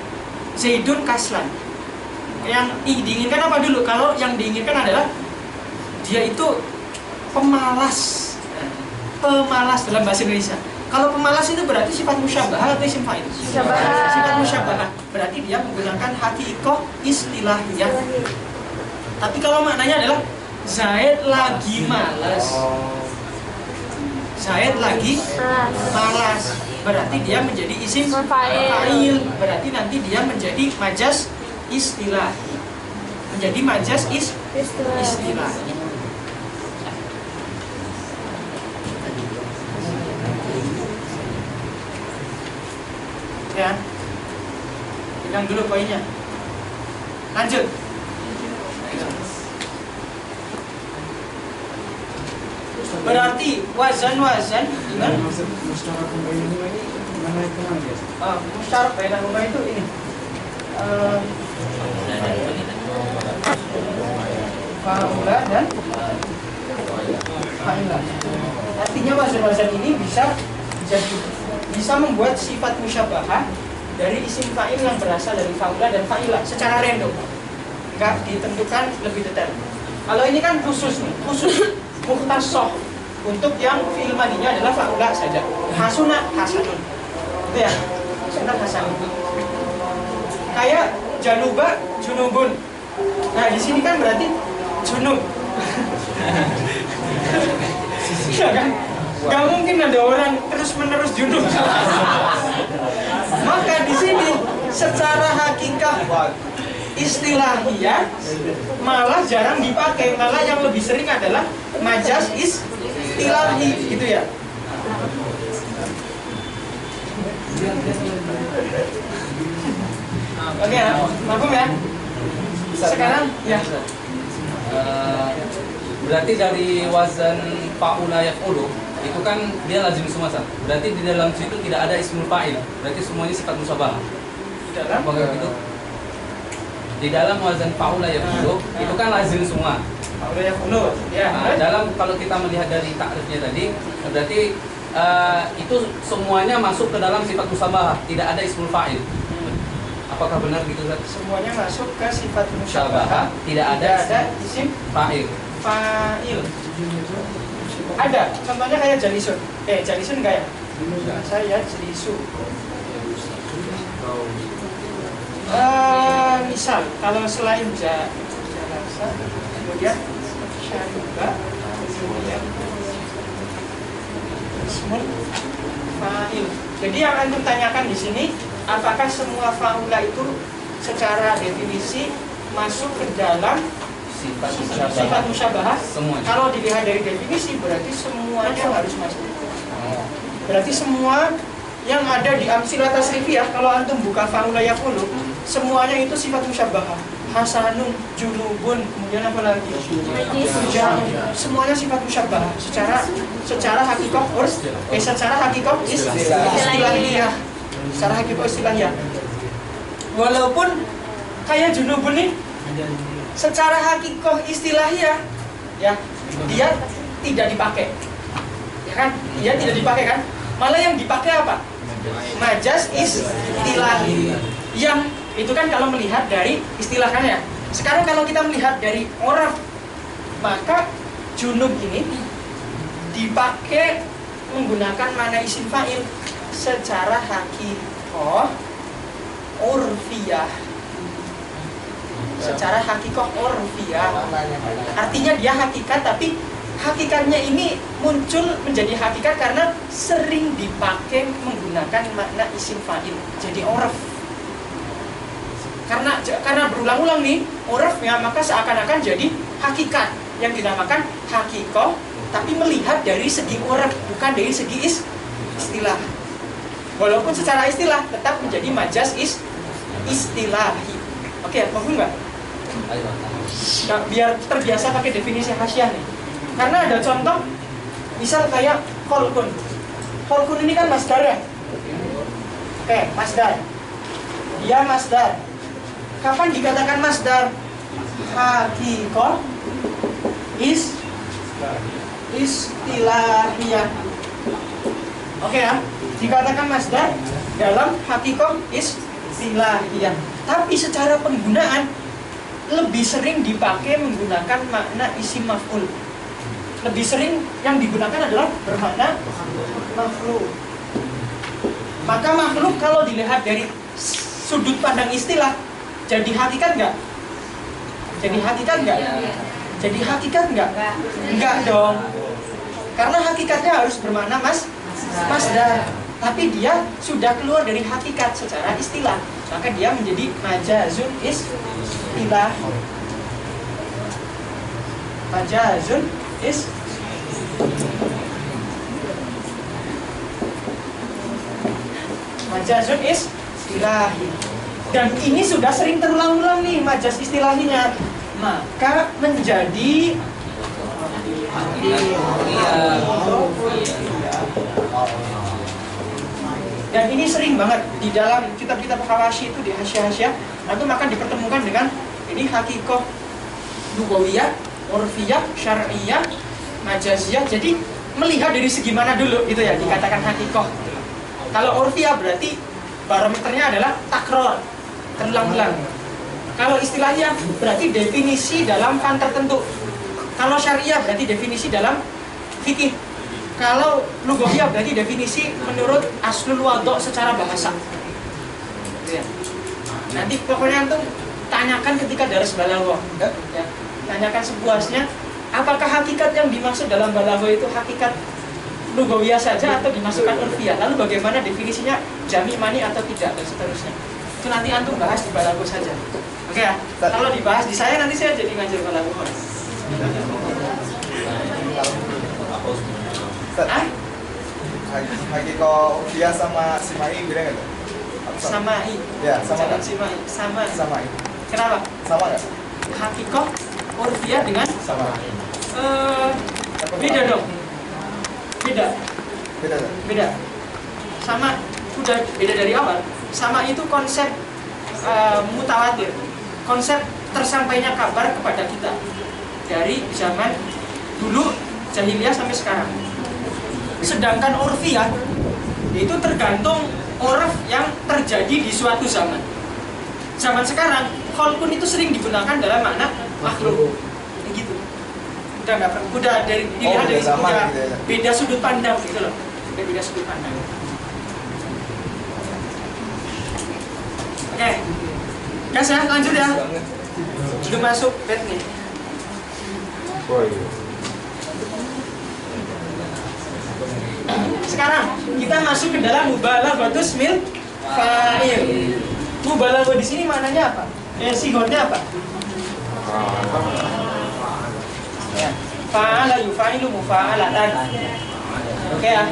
A: Zaidun kaslan. Yang diinginkan apa dulu? Kalau yang diinginkan adalah dia itu pemalas. Pemalas dalam bahasa Indonesia. Kalau pemalas itu berarti sifat musyabbah atau isim fa'il? Sifat musyabbah. Berarti dia menggunakan hakikoh istilahiyah. Tapi kalau maknanya adalah Zaid lagi malas. Zaid lagi malas. Berarti dia menjadi isim fa'il. Berarti nanti dia menjadi majaz istilahi. Menjadi majaz istilahi. Ya, bilang dulu poinnya. Lanjut. Berarti wazan dengan
C: Musyarak bainahuma ini mana itu ya?
A: musyarak bainahuma itu ini. Fa'ula dan fa'ilah. Artinya wazan-wazan ini bisa membuat sifat musyabbahah dari isim fa'il yang berasal dari fa'ula dan fa'ilah secara random, nggak ditentukan lebih detail. Kalau ini kan khusus nih, khusus mukhtasah, Untuk yang fi'il madinya adalah fa'ula saja. Hasuna, hasanun. Itu ya. Hasuna, hasanun. Kayak januba, junubun. Nah, di sini kan berarti junub. Iya kan? Gak mungkin ada orang terus-menerus junub. Maka di sini secara hakikat istilahiyah malah jarang dipakai, malah yang lebih sering adalah majaz istilahi, gitu ya. Oke ya, paham ya? Sekarang ya.
E: Berarti dari wazan fa'ula yaf'ulu itu kan dia lazim semua, Sat. Berarti di dalam situ tidak ada ismul fa'il. Berarti semuanya sifat musyabah. Apakah begitu? Di dalam wazan fa'ula yaf'ulu itu kan lazim semua.
A: Fa'ula yaf'ulu. Ya.
E: Nah, dalam kalau kita melihat dari takrifnya tadi, berarti itu semuanya masuk ke dalam sifat musyabah, tidak ada ismul fa'il. Apakah benar gitu, Sat?
A: Semuanya masuk ke sifat musyabah,
E: tidak ada
A: isim
E: fa'il.
A: fa'il. Ada, contohnya kayak jalisun. Jalisun enggak ya? Saya jalisu. Misal, kalau selain jalasa, kemudian syariba, kemudian ismul fa'il. Jadi yang antum tanyakan di sini, apakah semua fa'ula itu secara definisi masuk ke dalam sifat musyabahah?
E: Semuanya.
A: Kalau dilihat dari definisi berarti semuanya harus masuk. Berarti semua yang ada di amsilah tasrifiyah, kalau antum buka fa'ula yaf'ulu, semuanya itu sifat musyabahah. Hasanun, junubun, kemudian apa lagi? Hujang, semuanya sifat musyabahah secara hakikah secara hakikah istilahiyah. Secara hakikah istilahiyah. Walaupun kayak junubun nih, secara hakikoh istilahiyah ya dia tidak dipakai, ya kan? Dia tidak dipakai kan? Malah yang dipakai apa? Majaz istilahi. Yang itu kan kalau melihat dari istilah kan ya. Sekarang kalau kita melihat dari oraf, maka junub ini dipakai menggunakan mana isim fa'il secara hakikoh urfiyah. Secara hakikoh urfiyah, artinya dia hakikat, tapi hakikatnya ini muncul menjadi hakikat karena sering dipakai menggunakan makna isim fa'il, jadi urf. Karena berulang-ulang nih urfnya, maka seakan-akan jadi hakikat yang dinamakan hakikoh, tapi melihat dari segi urf, bukan dari segi istilah. Walaupun secara istilah tetap menjadi majaz istilahi. Oke, paham nggak? Nah, biar terbiasa pakai definisi hasyiah nih. Karena ada contoh, misal kayak kholkun. Kholkun ini kan masdar ya? Oke, masdar. Dia masdar. Kapan dikatakan masdar? Hakikoh istilahiyah. Oke ya, dikatakan masdar dalam hakikoh istilahiyah. Tapi secara penggunaan lebih sering dipakai menggunakan makna isim maf'ul. Lebih sering yang digunakan adalah bermakna makhluk. Maka makhluk kalau dilihat dari sudut pandang istilah, jadi hakikat nggak? Jadi hakikat nggak? Jadi hakikat nggak? Nggak dong. Karena hakikatnya harus bermakna masdar. Tapi dia sudah keluar dari hakikat secara istilah, maka dia menjadi majazun istilah. Majazun istilahi. Dan ini sudah sering terulang-ulang nih majaz istilahinya, maka menjadi dan ini sering banget di dalam kitab-kitab Hawashi itu, di hasyiah-hasyiah, nanti akan dipertemukan dengan ini hakikoh lugawiyah, urfiyah, syar'iyah, majaziyah. Jadi melihat dari segi mana dulu gitu ya dikatakan hakikoh. Kalau urfiyah berarti barometernya adalah takror, terulang-ulang. Kalau istilahnya berarti definisi dalam fan tertentu. Kalau syariah berarti definisi dalam fikih. Kalau lughawiyah berarti definisi menurut aslul wadho secara bahasa. Ya. Nanti pokoknya antum tanyakan ketika daras balaghah, ya. Tanyakan sepuasnya, apakah hakikat yang dimaksud dalam balaghah itu hakikat lughawiyah saja atau dimasukkan urfiyah? Lalu bagaimana definisinya jami' mani atau tidak dan seterusnya. Itu nanti antum bahas di balaghah saja. Oke ya? Kalau dibahas di saya nanti saya jadi ngajar balaghah. Ah?
F: Hakiko dia sama Simai beda nggak tuh?
A: Samai.
F: Ya, sama
A: Jangan
F: kan?
A: Simai. Sama.
F: Samai.
A: Kenapa?
F: Sama nggak?
A: Hakikoh urfiyah dengan
F: Sama.
A: beda dong. Beda.
F: Beda tuh.
A: Beda. Sama udah beda dari awal. Sama itu konsep mutawatir. Konsep tersampainya kabar kepada kita dari zaman dulu jahiliyah sampai sekarang. Sedangkan urfiyah itu tergantung urf yang terjadi di suatu zaman. Zaman sekarang kholqun itu sering digunakan dalam makna makhluk. Gitu. Udah dari dilihat dari
F: zaman
A: udah
F: gitu ya.
A: beda sudut pandang gitu loh. Beda sudut pandang. Oke. Gas ya, lanjut ya. Belum masuk bed nih. Sekarang kita masuk ke dalam mubalaghatus mil fa'il. Mubalaghah di sini maknanya apa? Sigornya apa? Ya. Fa'ala yufa'ilu mufa'alatan. Oke ya.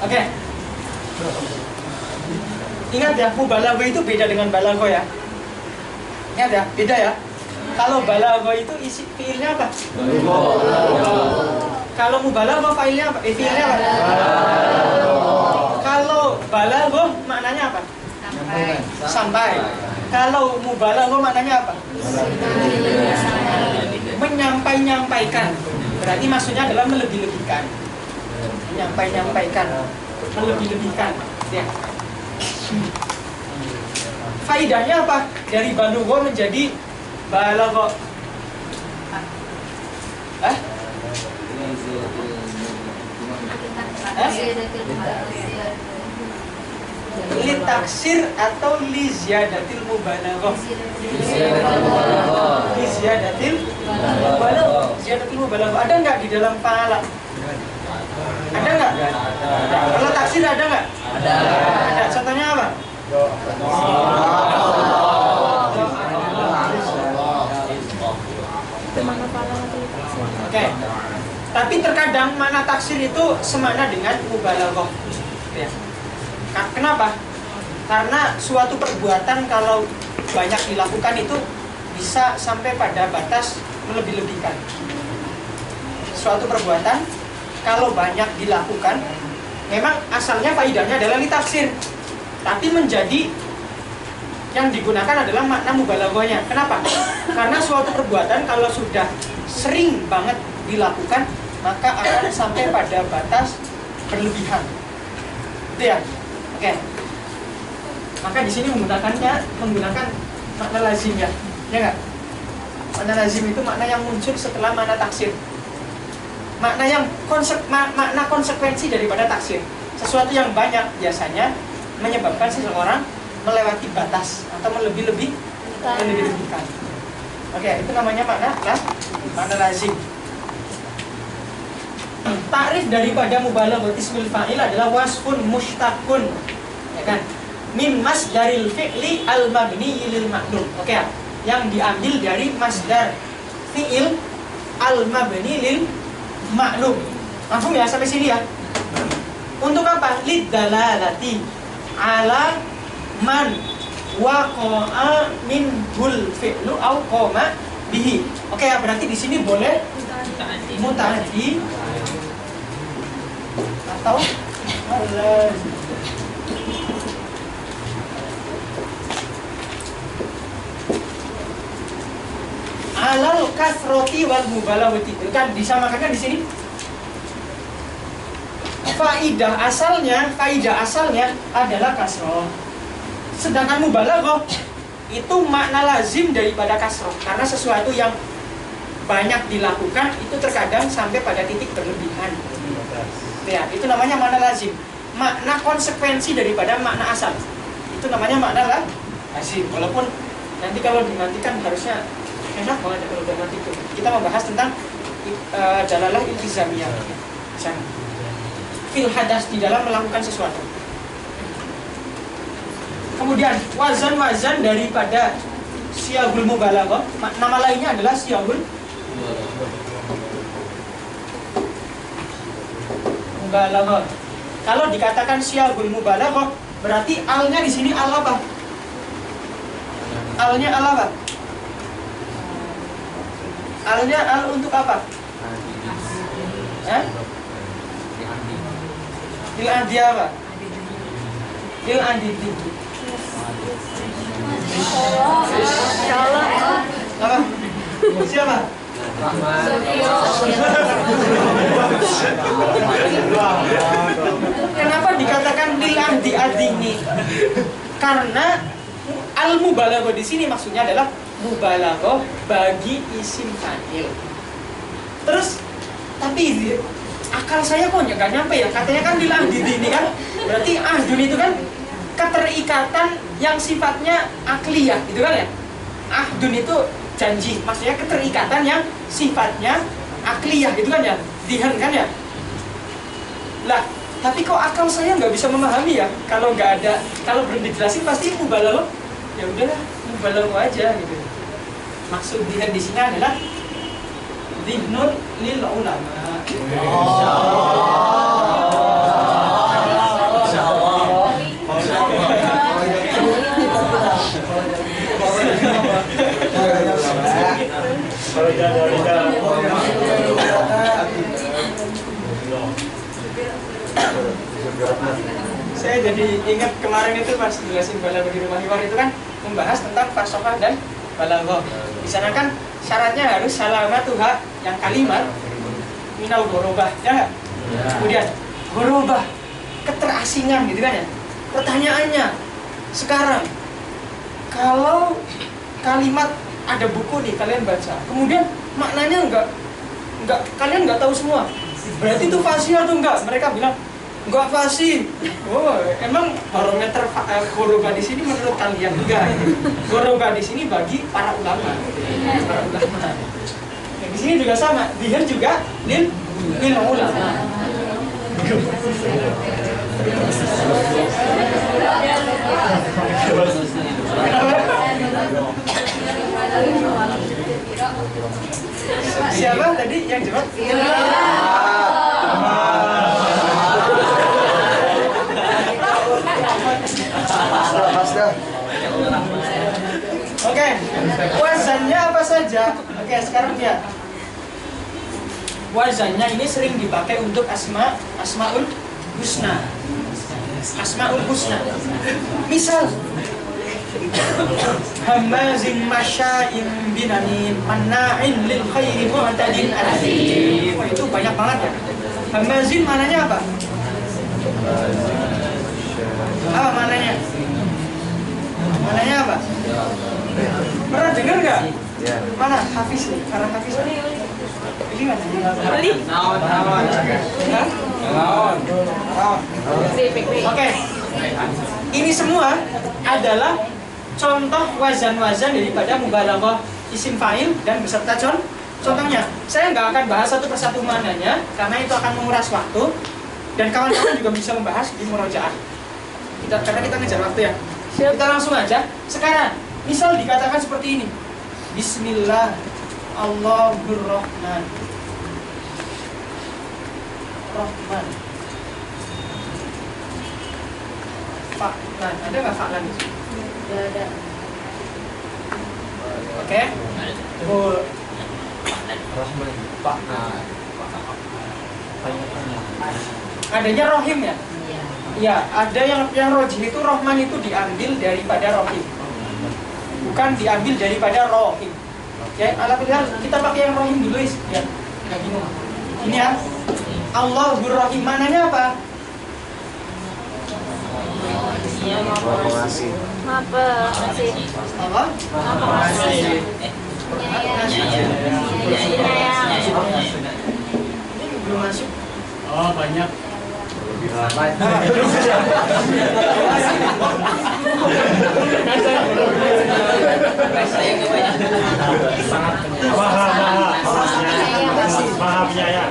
A: Oke. Ingat ya, mubalaghah itu beda dengan balaghah ya. Ingat ya, beda ya. Kalau balaghah itu isi fiilnya apa? Kalau mubalaghah fiilnya apa? Fiilnya apa? Kalau balaghah maknanya apa? Sampai. Kalau mubalaghah maknanya apa? Menyampaikan. Berarti maksudnya adalah melebih-lebihkan. Menyampaikan, melebih-lebihkan. Ya. Faidahnya apa? Dari balugha menjadi balaghah. Litaksir atau li ziyadatil mubalaghah. Li ziyadatil mubalaghah. Ziyadatil mubalaghah ada nggak di dalam fa'ala? Ada nggak? Kalau taksir ada nggak? Ada. Contohnya apa? Oke. Tapi terkadang makna taksir itu semakna dengan mubalaghah. Ya. Kenapa? Karena suatu perbuatan kalau banyak dilakukan itu bisa sampai pada batas melebih-lebihkan. Suatu perbuatan kalau banyak dilakukan, memang asalnya faidahnya adalah litaksir, tapi menjadi yang digunakan adalah makna mubalaghahnya. Kenapa? Karena suatu perbuatan kalau sudah sering banget dilakukan, maka akan sampai pada batas berlebihan. Itu ya. Oke. Maka di sini menggunakan makna lazim ya. Ya enggak? Makna lazim itu makna yang muncul setelah makna taksir. Makna yang makna konsekuensi daripada taksir. Sesuatu yang banyak biasanya menyebabkan seseorang melewati batas atau melebih-lebihkan. Oke, itu namanya makna lazim. Takrif daripada mubalaghah ismil fa'il adalah wasfun mushtaqun, ya kan? Min masdaril fi'li al mabni lil ma'lum. Oke ya? Yang diambil dari masdar fi'il al mabni lil ma'lum. Langsung ya sampai sini ya. Untuk apa? Lid dalalati ala man waqa'a minhul fi'lu au qama bihi. Oke ya, berarti di sini boleh muta'addi atau alal kasroti wal mubalaghati. Kan disamakan di sini. Faidah asalnya adalah kasroh. Sedangkan mubalaghah itu makna lazim daripada kasroh, karena sesuatu yang banyak dilakukan itu terkadang sampai pada titik berlebihan. Ya, itu namanya makna lazim. Makna konsekuensi daripada makna asal, itu namanya makna lazim. Walaupun nanti kalau dimantikan harusnya enak banget kalau udah nanti itu. Kita membahas tentang dalalah iltizamiyah. Misalnya fil hadas, di dalam melakukan sesuatu. Kemudian wazan-wazan daripada siyagul mubalaghah, nama lainnya adalah siyagul mubalaghah. Kalau dikatakan siyagul mubalaghah, berarti alnya di sini al apa? Alnya al apa? Alnya al untuk apa? Lil adi apa? Lil adi.
D: Insyaallah.
A: Apa? Siapa? Kenapa dikatakan lil adi ini? Karena al mubalaghah di sini maksudnya adalah mubalaghah bagi isim fa'il. Terus tapi akal saya kok nggak nyampe ya, katanya kan lil adi ini kan berarti ahdun itu kan keterikatan yang sifatnya akliyah, gitu kan ya? Ahdun itu janji, maksudnya keterikatan yang sifatnya akliyah, gitu kan ya? Dihan kan ya? Lah, tapi kok akal saya nggak bisa memahami ya? Kalau nggak ada, kalau belum dijelasin pasti mubalaghah. Ya udahlah, mubalaghah aja gitu. Maksud dihan di sini adalah dhihnun lil ulama. Saya jadi ingat kemarin itu pas jelasin balaghah di rumah Hiwar itu kan membahas tentang falsafah dan balaghah. Di sana kan syaratnya harus salamatuha, yang kalimat minal ghorobah, ya. Kemudian ghorobah, keterasingan, gitu kan ya. Pertanyaannya sekarang, kalau kalimat ada buku nih kalian baca, kemudian maknanya enggak kalian nggak tahu semua, berarti itu fasih atau enggak? Mereka bilang enggak fasih. Oh, emang barometer ghorobah di sini menurut kalian enggak? Ghorobah di sini bagi para ulama. Para ulama. Nah, di sini juga sama, dihan juga lil ulama. Siapa tadi yang jawab? Oke, wazannya apa saja? Oke, sekarang lihat. Wazannya ini sering dipakai untuk asmaul husna. Asmaul husna. Misal hamazin masya'in binamin manna'in lil khairi mu'tadin athim. Wah, itu banyak banget ya. Hamazin mananya apa? Apa mananya? Mananya apa? Pernah dengar nggak? Mana Hafiz nih? Para Hafiz. Ini mana?
D: Beli.
A: Oke. Ini semua adalah contoh wazan-wazan daripada mubalaghah isim fa'il dan beserta contohnya. Saya nggak akan bahas satu persatu mananya karena itu akan menguras waktu, dan kawan-kawan juga bisa membahas di murojaah. Karena kita ngejar waktu ya. Kita langsung aja. Sekarang, misal dikatakan seperti ini. Bismillah, Allahur Rahman. Rahman. Fa'lan. Ada nggak fa'lan di sini?
D: Tidak ada.
A: Oke.
B: Rahman.
A: Adanya rohim ya? Ya, ada yang rojih itu Rahman itu diambil daripada rohim, bukan diambil daripada rohim. Ya, alhamdulillah kita pakai yang rohim dulu ya. Nggak bingung. Ini ya. Allahur Rahim, mananya apa?
D: Maha Pengasih.
A: Allah
D: Maha Pengasih. Penyayang.
A: belum masuk.
C: Oh, banyak.
B: Saya kebanyakan.
C: Maha penyayang.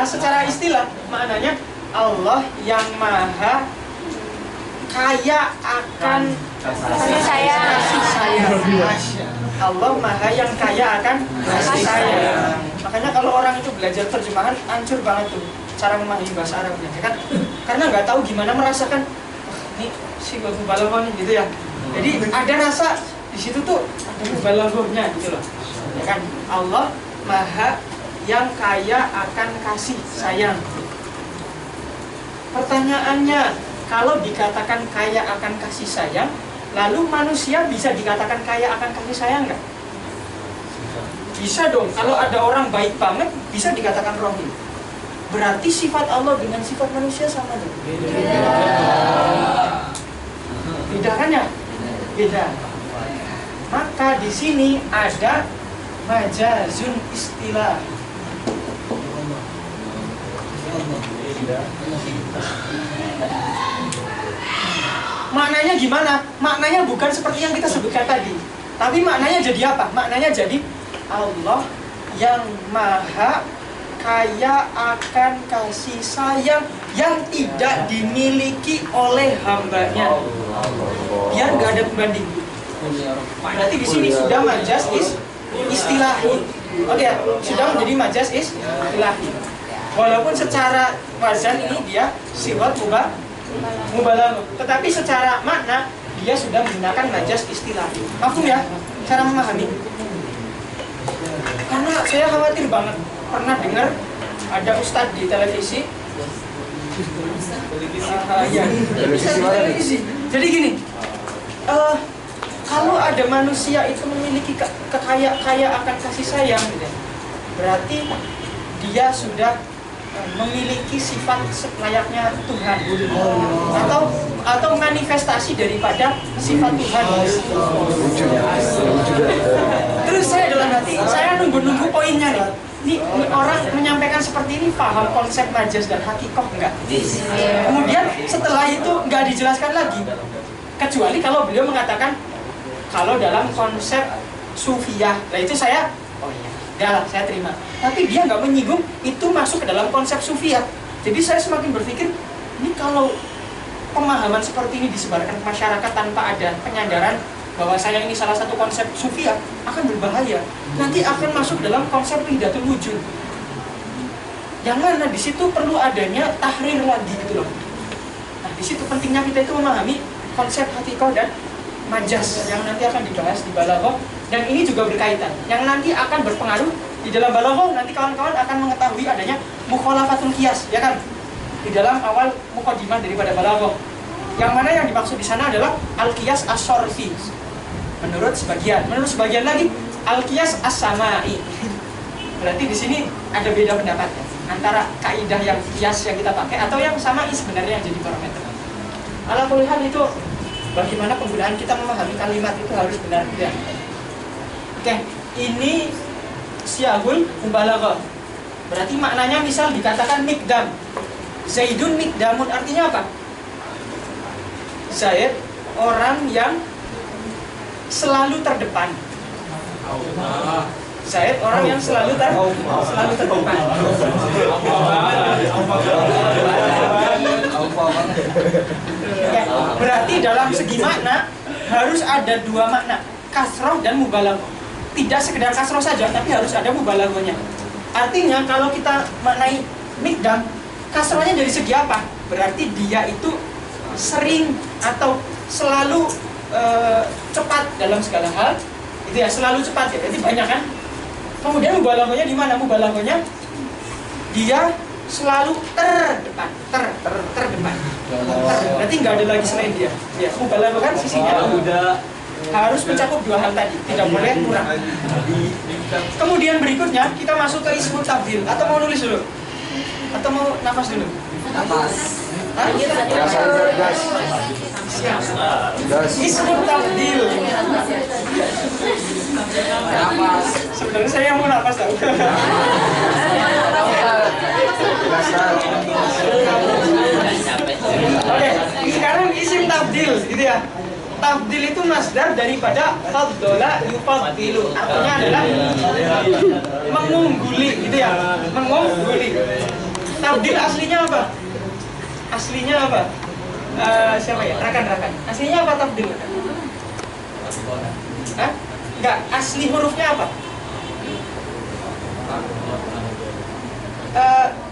A: Secara istilah maknanya Allah yang maha kaya akan
D: Kasih sayang.
A: kasih sayang. Allah maha yang kaya akan kasih sayang. Makanya kalau orang itu belajar terjemahan hancur banget tuh cara memahami bahasa Arabnya, ya kan? Karena nggak tahu gimana merasakan, ini si mubalaghah nih gitu ya. Jadi ada rasa di situ tuh ada mubalaghahnya gitu loh, ya kan? Allah maha yang kaya akan kasih sayang. Pertanyaannya, kalau dikatakan kaya akan kasih sayang, lalu manusia bisa dikatakan kaya akan kasih sayang nggak? Bisa dong. Kalau ada orang baik banget, bisa dikatakan rohim. Berarti sifat Allah dengan sifat manusia sama dong? Beda kan ya? Beda. Maka di sini ada majazun istilah. Maknanya gimana? Maknanya bukan seperti yang kita sebutkan tadi, tapi maknanya jadi apa? Maknanya jadi Allah yang maha kaya akan kasih sayang yang tidak dimiliki oleh hambanya. Biar nggak ada pembanding. Berarti di sini sudah majaz istilahi. Oke, sudah menjadi majaz istilahi. Walaupun secara wazan ini dia sifat mubalaghah, tetapi secara makna dia sudah menggunakan majaz istilahi. Mafhum ya? Cara memahami. Karena saya khawatir banget pernah dengar ada ustadz di televisi. Televisi. Jadi gini, kalau ada manusia itu memiliki kaya akan kasih sayang, berarti dia sudah memiliki sifat layaknya Tuhan, atau manifestasi daripada sifat Tuhan. Terus saya dalam hati, saya nunggu poinnya nih. Ini orang menyampaikan seperti ini paham konsep majaz dan hakikoh enggak? Kemudian setelah itu enggak dijelaskan lagi, kecuali kalau beliau mengatakan kalau dalam konsep sufiyah, nah itu saya, oh iya, ya saya terima. Tapi dia nggak menyinggung itu masuk ke dalam konsep sufiyah. Jadi saya semakin berpikir, ini kalau pemahaman seperti ini disebarkan ke masyarakat tanpa ada penyadaran bahwa saya ini salah satu konsep sufiyah, akan berbahaya. Nanti akan masuk dalam konsep wahdatul wujud. Yang mana di situ perlu adanya tahrir lagi gitu loh. Nah, di situ pentingnya kita itu memahami konsep hakikoh dan majaz yang nanti akan dibahas di balaghah, dan ini juga berkaitan. Yang nanti akan berpengaruh di dalam balaghah, nanti kawan-kawan akan mengetahui adanya mukhalafatul qiyas, ya kan? Di dalam awal mukadimah daripada balaghah. Yang mana yang dimaksud di sana adalah al-qiyas as-sarfi. Menurut sebagian lagi al-qiyas as-samai. Berarti di sini ada beda pendapat ya, antara kaidah yang qiyas yang kita pakai atau yang samai sebenarnya yang jadi parameter. Ala kulli hal itu bagaimana penggunaan kita memahami kalimat itu harus benar ya. Oke, ini siyagul mubalaghah. Berarti maknanya misal dikatakan mikdam. Zaidun mikdamun, artinya apa? Zaid orang yang selalu terdepan. Zaid orang yang selalu terdepan. Ya, berarti dalam segi makna harus ada dua makna, kasroh dan mubalaghah. Tidak sekedar kasroh saja, tapi harus ada mubalaghahnya. Artinya kalau kita maknai mikdam, kasrohnya dari segi apa? Berarti dia itu sering atau selalu cepat dalam segala hal, itu ya, selalu cepat ya, jadi banyak kan. Kemudian mubalaghahnya di mana? Mubalaghahnya dia selalu terdepan, terdepan. Berarti nggak ada lagi selain dia. Ya, mubalaghah kan sisinya harus mencakup dua hal tadi, tidak boleh kurang. Kemudian berikutnya kita masuk ke ismul tabdil. Atau mau nulis dulu? Atau mau nafas dulu?
B: Nafas.
A: Hah?
F: Gas. Gas.
A: Ismu tabdil. Sebenarnya saya yang mau napas tahu. Oke, sekarang isim tabdil, gitu ya. Tabdil itu masdar daripada faddola yufaddilu. Artinya adalah mengungguli, gitu ya. Mengungguli. Tabdil aslinya apa? Aslinya apa? Siapa ya? Rakan-rakan. Aslinya apa tabdil? Hah? Enggak, asli hurufnya apa?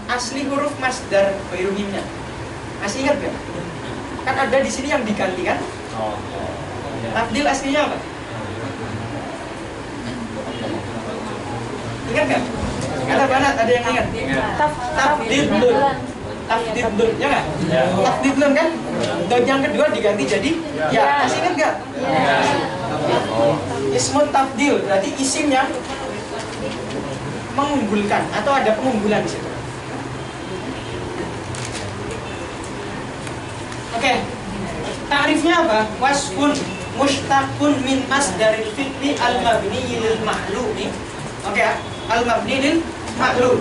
A: Asli huruf masdar bairuhimnya. Masih ingat gak? Kan ada di sini yang diganti kan? Tabdil aslinya apa? Ingat gak? Kata banget, ada yang ingat? Tabdil. Tabdil, ya nggak? Tabdil kan? Dan yang kedua diganti jadi ya. Masih ingat gak? Ismun tabdil berarti isim yang mengunggulkan atau ada pengunggulan di situ. Oke. Ta'rifnya apa? Wasfun mushtaqun min masdaril fi'li al-mabni lil ma'lumi. Oke, al-mabni lil ma'lum.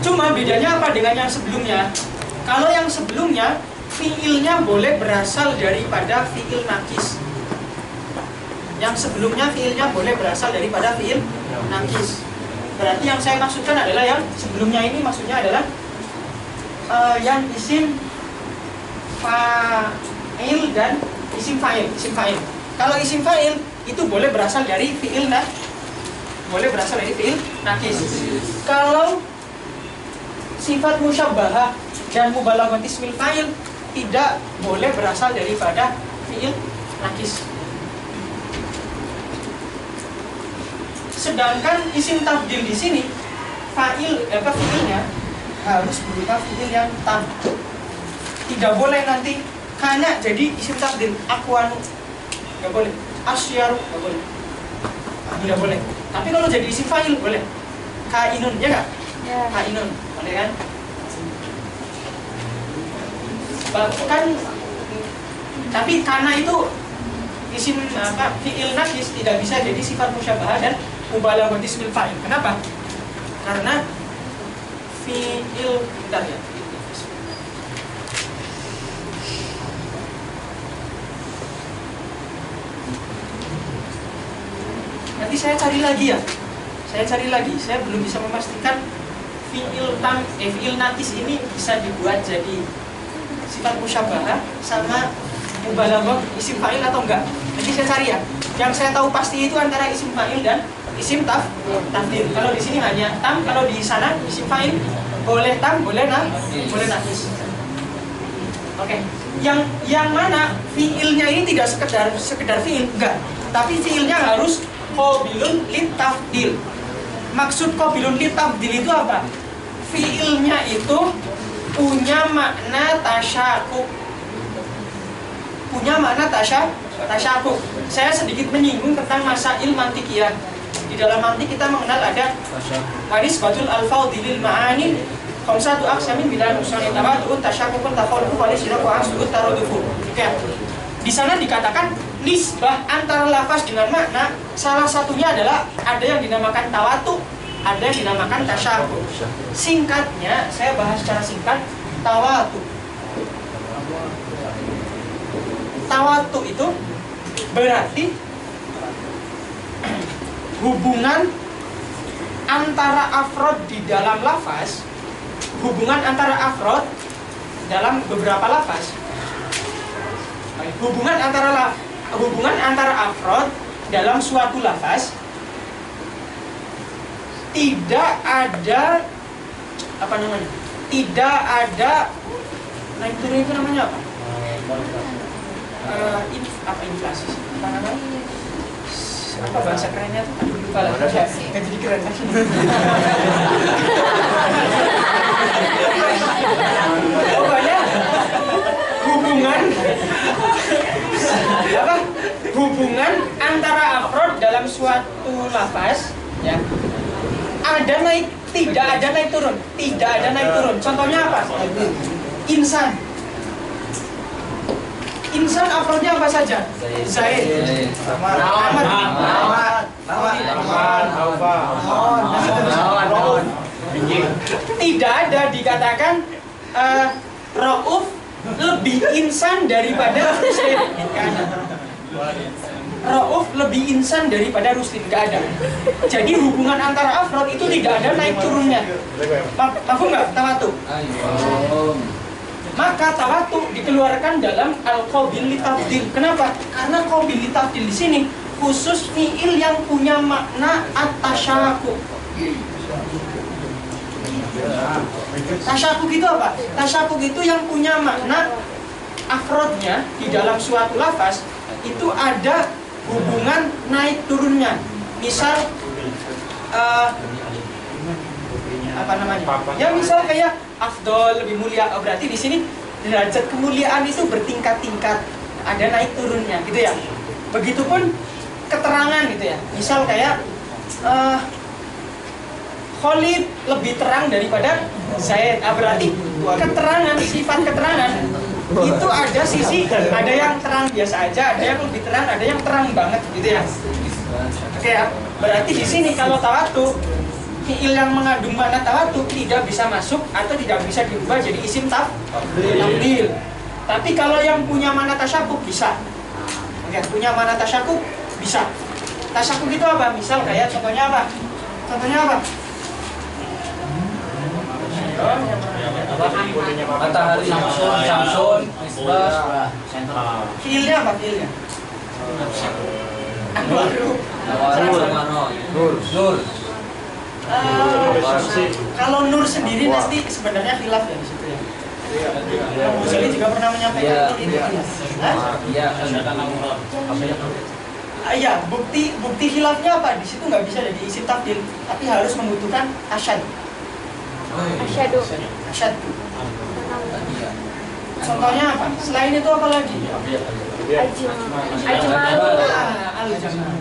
A: Cuma bedanya apa dengan yang sebelumnya? Kalau yang sebelumnya fiilnya boleh berasal daripada fiil nakis. Yang sebelumnya fiilnya boleh berasal daripada fiil nakis. Berarti yang saya maksudkan adalah yang sebelumnya ini maksudnya adalah yang isim fa'il dan isim fa'il. Kalau isim fa'il itu boleh berasal dari fiil nakis. Kalau sifat musyabbahah dan mubalaghah ismil fa'il tidak boleh berasal daripada fiil nakis. Sedangkan isim tabdil di sini fiilnya harus berupa fiil yang tam. Tidak boleh nanti kana jadi isim tabdil akwanu, nggak boleh. Asyaru nggak boleh. Tidak boleh. Tapi kalau jadi isim fa'il boleh. Kainun ya nggak? Kainun boleh kan? Bahkan tapi karena itu isim fiil nakis tidak bisa jadi sifat musyabbahah dan mubalaghah ismil fa'il. Kenapa? Karena fiil bentar ya. Nanti saya cari lagi ya. Saya belum bisa memastikan fiil nakis ini bisa dibuat jadi sifat musyabbahah sama mubalaghah isim fa'il atau enggak. Nanti saya cari ya. Yang saya tahu pasti itu antara isim fa'il dan isim tabdil. Kalau di sini hanya tam, kalau di sana isim fa'il boleh tam, boleh nakis. Oke. Yang mana fiilnya ini tidak sekedar fiil, enggak. Tapi fiilnya harus qabilun lit tabdil. Maksud qabilun lit tabdil itu apa? Fiilnya itu punya makna tasyakuk. Tasyakuk. Saya sedikit menyinggung tentang masail mantikiyah. Di dalam mantik kita mengenal ada wanisbatul al-fadhilil ma'ani khamsatu aqsamin bila nusani tawaddu'un tasyakukun tafawuqun walisiraku asdud taraddufu. Oke. Di sana dikatakan nisbah antara lafaz dengan makna salah satunya adalah ada yang dinamakan tawatu, ada yang dinamakan tasyakuk. Singkatnya, saya bahas secara singkat, tawatu. Tawatu itu berarti hubungan antara afrod di dalam lafaz, hubungan antara afrod dalam beberapa lafaz, hubungan antara afrod dalam suatu lafaz tidak ada tidak ada itu namanya apa? Inflasi sih. Apa bahasa kerennya tuh? Aduh, lupa lah. Nggak jadi keren lagi. Pokoknya hubungan antara afrod dalam suatu lafaz ya. Ada naik, tidak ada naik turun, tidak ada naik turun. Contohnya apa? Insan. Insan afrodnya apa saja? Zaid. Ahmad. Tidak ada dikatakan Rauf lebih insan daripada Rustin. Rauf lebih insan daripada Rustin, nggak ada. Jadi hubungan antara afrod itu tidak ada naik turunnya. Paham nggak tawatu? Maka tawatu dikeluarkan dalam al-qabil li tafdil. Kenapa? Karena qabil li tafdil di sini khusus fiil yang punya makna at-tasyakuk. Tasyakuk itu apa? Tasyakuk itu yang punya makna afrodnya di dalam suatu lafaz itu ada hubungan naik turunnya. Misal apa namanya? Ya misal kayak afdol lebih mulia, berarti di sini derajat kemuliaan itu bertingkat-tingkat, ada naik turunnya, gitu ya. Begitupun keterangan gitu ya. Misal kayak Khalid lebih terang daripada Zaid. Berarti keterangan, sifat keterangan itu ada sisi, ada yang terang biasa aja, ada yang lebih terang, ada yang terang banget gitu ya. Oke ya. Berarti di sini kalau tawatu, fiil yang mengandung makna tawatu tidak bisa masuk atau tidak bisa diubah jadi isim tafdil. Tapi kalau yang punya makna tasyakuk bisa. Oke, punya makna tasyakuk bisa. Tasyakuk itu apa? Misal kayak contohnya apa? Contohnya apa?
E: Matahari, Samsun, Misbah.
A: Fiilnya apa? Fiilnya?
E: Nur.
A: Kalau Nur sendiri nanti sebenarnya khilaf ya di situ ya. Ghazali juga pernah menyampaikan ini. Iya, bukti khilafnya apa? Di situ nggak bisa jadi isim tafdil, tapi harus membutuhkan asyad.
D: Asyadu.
A: Asyad. Contohnya apa? Selain itu apa lagi?
D: Ajmalu.
A: Al-jamal.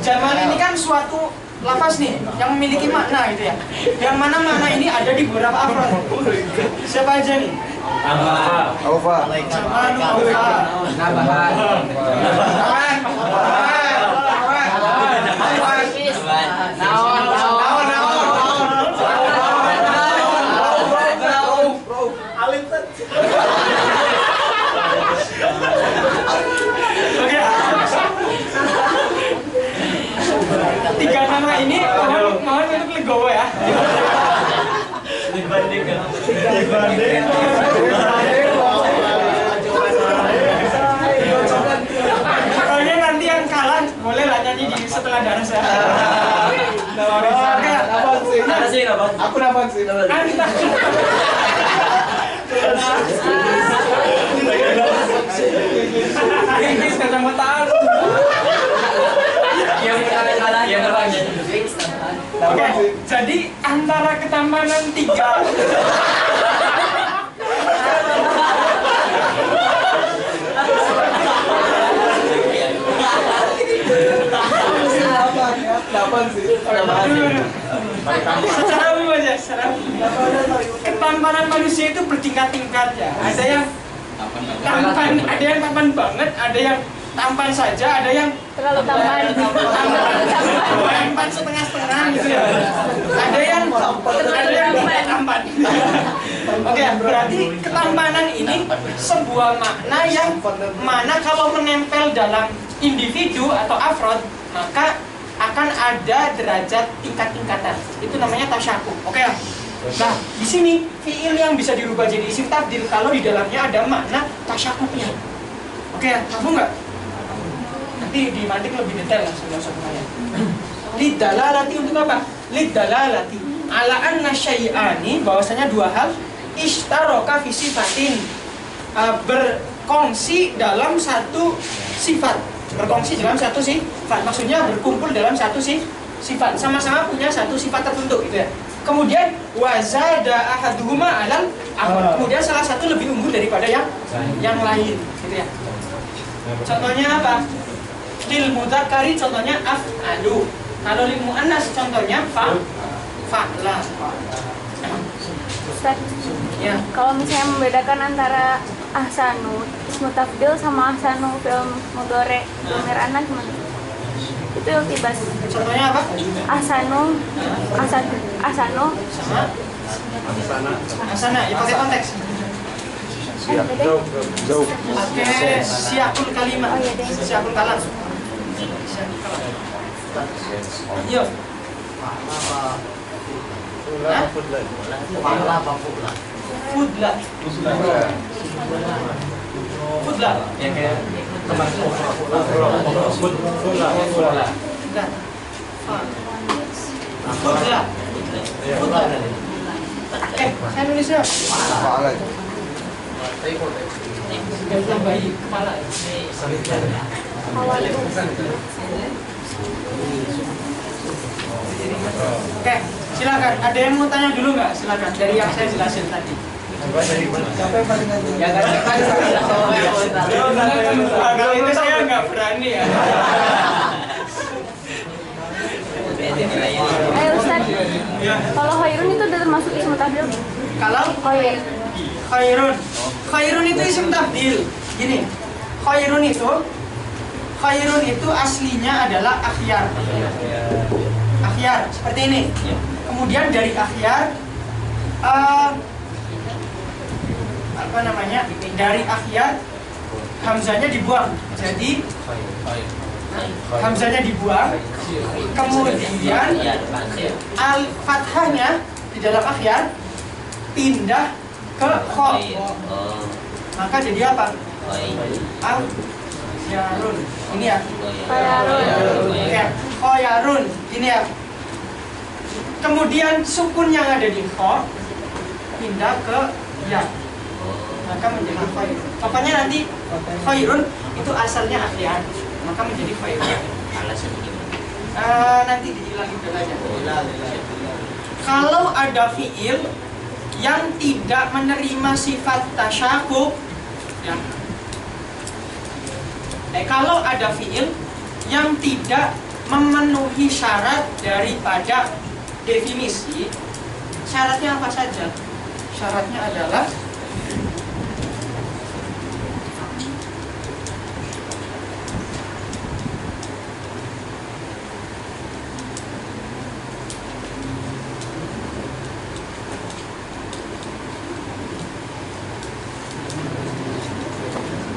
A: Jamal ini kan suatu lafaz nih yang memiliki makna gitu ya. Yang mana makna ini ada di beberapa afrod. Siapa aja nih?
F: Aufa.
A: Jamal, Aufa. Oke. Tiga nama ini mohon untuk legowo ya. Pokoknya nanti yang kalah boleh lah nyanyi di setelah darasa.
F: Aku dapat sih.
A: Ini kacamataan. Oke, jadi antara ketampanan tiga.
F: Dapat sih.
A: Secara umum aja, secara umum. Ketampanan manusia itu bertingkat-tingkat ya. Ada yang tampan, ada yang tampan banget, ada yang tampan saja, ada yang
D: Terlalu tampan.
A: tampan setengah-setengah gitu ya. Ada yang tidak tampan. Oke, berarti ketampanan ini sebuah makna yang mana kalau menempel dalam individu atau afrod maka akan ada derajat tingkat-tingkatan. Itu namanya tasyakuk. Oke ya? Nah, di sini fiil yang bisa dirubah jadi isim tafdil kalau di dalamnya ada makna tasyakuknya. Oke ya? Paham nggak? Nanti dimantik lebih detail lah semuanya. Lidalalati untuk apa? Lidalalati ala anna syai'ani, bahwasanya dua hal ishtaroka fi sifatin, berkongsi dalam satu sifat. Berkongsi dalam satu sifat, maksudnya berkumpul dalam satu sifat, sama-sama punya satu sifat tertentu gitu ya. Kemudian wazada ahaduhuma alal akhar. Kemudian salah satu lebih unggul daripada yang lain gitu ya. contohnya apa? Lil mudzakkari contohnya af'alu. Kalau lil muannas contohnya fa'la.
D: Ustaz,
A: Ya.
D: kalau misalnya membedakan antara ahsanu ismu tafdil sama ahsanu film mudhari dhamir anas gimana? Itu iltibas.
A: Contohnya apa?
D: Ahsanu
A: Sama Asana, ya pakai konteks.
D: beda.
A: Pakai siakul kalimat.
D: Oh, iya deh.
A: Siakul kalam. Yuk. Hah? Fudla. Fudla.
F: Yang kayak teman
A: Fudla. Fudla. Fudla. Saya nulis ya. Gagal bayi kepala.
D: Awal
A: Oke, silakan. Ada yang mau tanya dulu nggak? Silakan. Dari yang saya jelasin tadi.
C: Siapa yang paling nanti?
A: Kalau itu saya nggak berani ya.
D: Ayo Ustaz,
A: Ya.
D: kalau khairun itu udah termasuk ismu tafdil?
A: Kalau
D: Khair.
A: khairun itu isim tabdil. Gini, khairun itu aslinya adalah akhyar. Akhyar seperti ini. Kemudian dari akhyar apa namanya? Dari akhyar hamzanya dibuang. Jadi hamzanya dibuang. Kemudian al fathahnya di dalam akhyar pindah ke kha. Maka jadi apa? Akhyarun. Ini ya.
D: Khairun.
A: Oke, khoyarun. Ini ya. Kemudian sukun yang ada di kha pindah ke ya. Maka menjadi khairun. Pokoknya nanti khairun itu asalnya akhyar. Maka menjadi khairun. Nanti dihilangin dulu aja. Kalau ada fiil yang tidak menerima sifat tasyakuk, ya. Kalau ada fiil yang tidak memenuhi syarat daripada definisi, syaratnya apa saja? Syaratnya adalah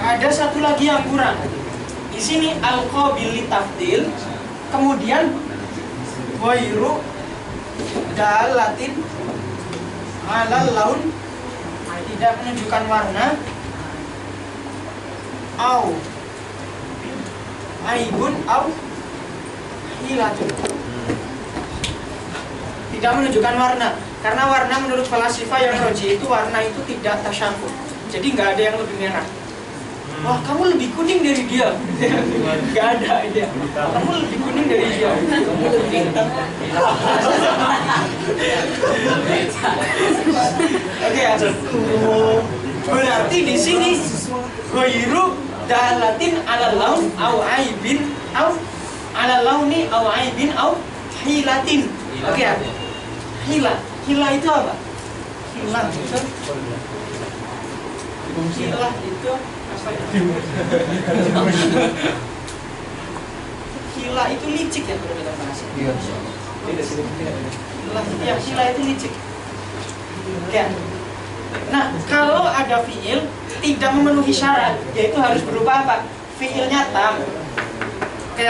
A: ada satu lagi yang kurang. Di sini al-qabil li tafdil, kemudian ghairu dalatin alal laun, tidak menunjukkan warna, au aibun au hilatun. Tidak menunjukkan warna, karena warna menurut falasifah yang roji itu warna itu tidak tasyakuk. Jadi nggak ada yang lebih merah. Wah, kamu lebih kuning dari dia. Gak ada dia. Kamu lebih kuning dari dia. Kamu lebih hitam. Oke, berarti di sini ghairu dalatin ala laun au aibin au ala launi au aibin au hilatin. Oke ya. Hila itu apa? Hila itu hila itu licik ya kalau kita bahas. Hila itu licik. Oke. Nah, kalau ada fiil tidak memenuhi syarat, yaitu harus berupa apa? Fiilnya tam. Oke.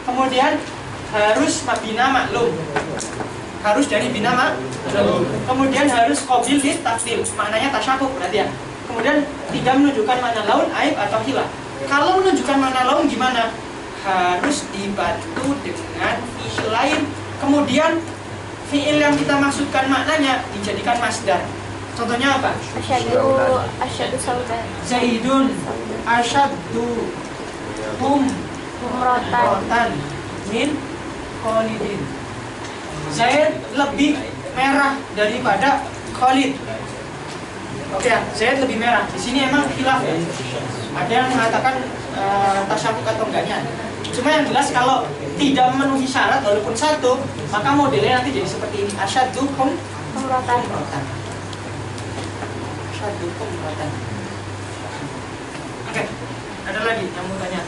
A: Kemudian harus bina maklum. Harus dari bina maklum. Kemudian harus qabil li tafdil. Maknanya tasyakuk berarti ya. Kemudian tidak menunjukkan mana laun, aib atau hilang. Kalau menunjukkan mana laun gimana? Harus dibantu dengan fiil lain. Kemudian fiil yang kita maksudkan maknanya dijadikan masdar. Contohnya apa?
D: Asyadu sauda.
A: Zaidun asyaddu humrotan min Khalidin. Zaid lebih merah daripada Khalid. Oke ya, Z lebih merah. Di sini emang khilaf ya. Ada yang mengatakan tasyabuk atau enggaknya. Cuma yang jelas kalau tidak memenuhi syarat walaupun satu, maka modelnya nanti jadi seperti ini. Asyaddukum
D: Pemrotan.
A: Asyaddukum umratan. Oke, ada lagi yang mau tanya?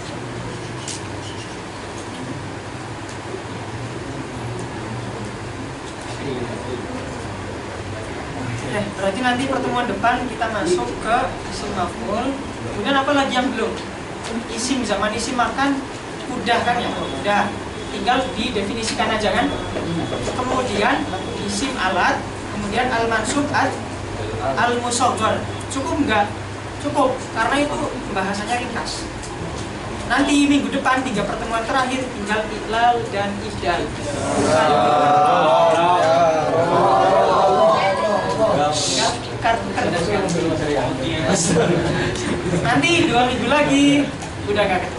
A: Oke, berarti nanti pertemuan depan kita masuk ke isim maf'ul. Kemudian apa lagi yang belum? Isim, zaman isim makan udah kan ya? Udah. Tinggal didefinisikan aja kan? Kemudian isim alat, kemudian al-mansub al-musaghar. Cukup enggak? Cukup, karena itu bahasanya ringkas. Nanti minggu depan 3 pertemuan terakhir tinggal iqlal dan ibdal. Nanti 2 minggu lagi udah gak ketemu.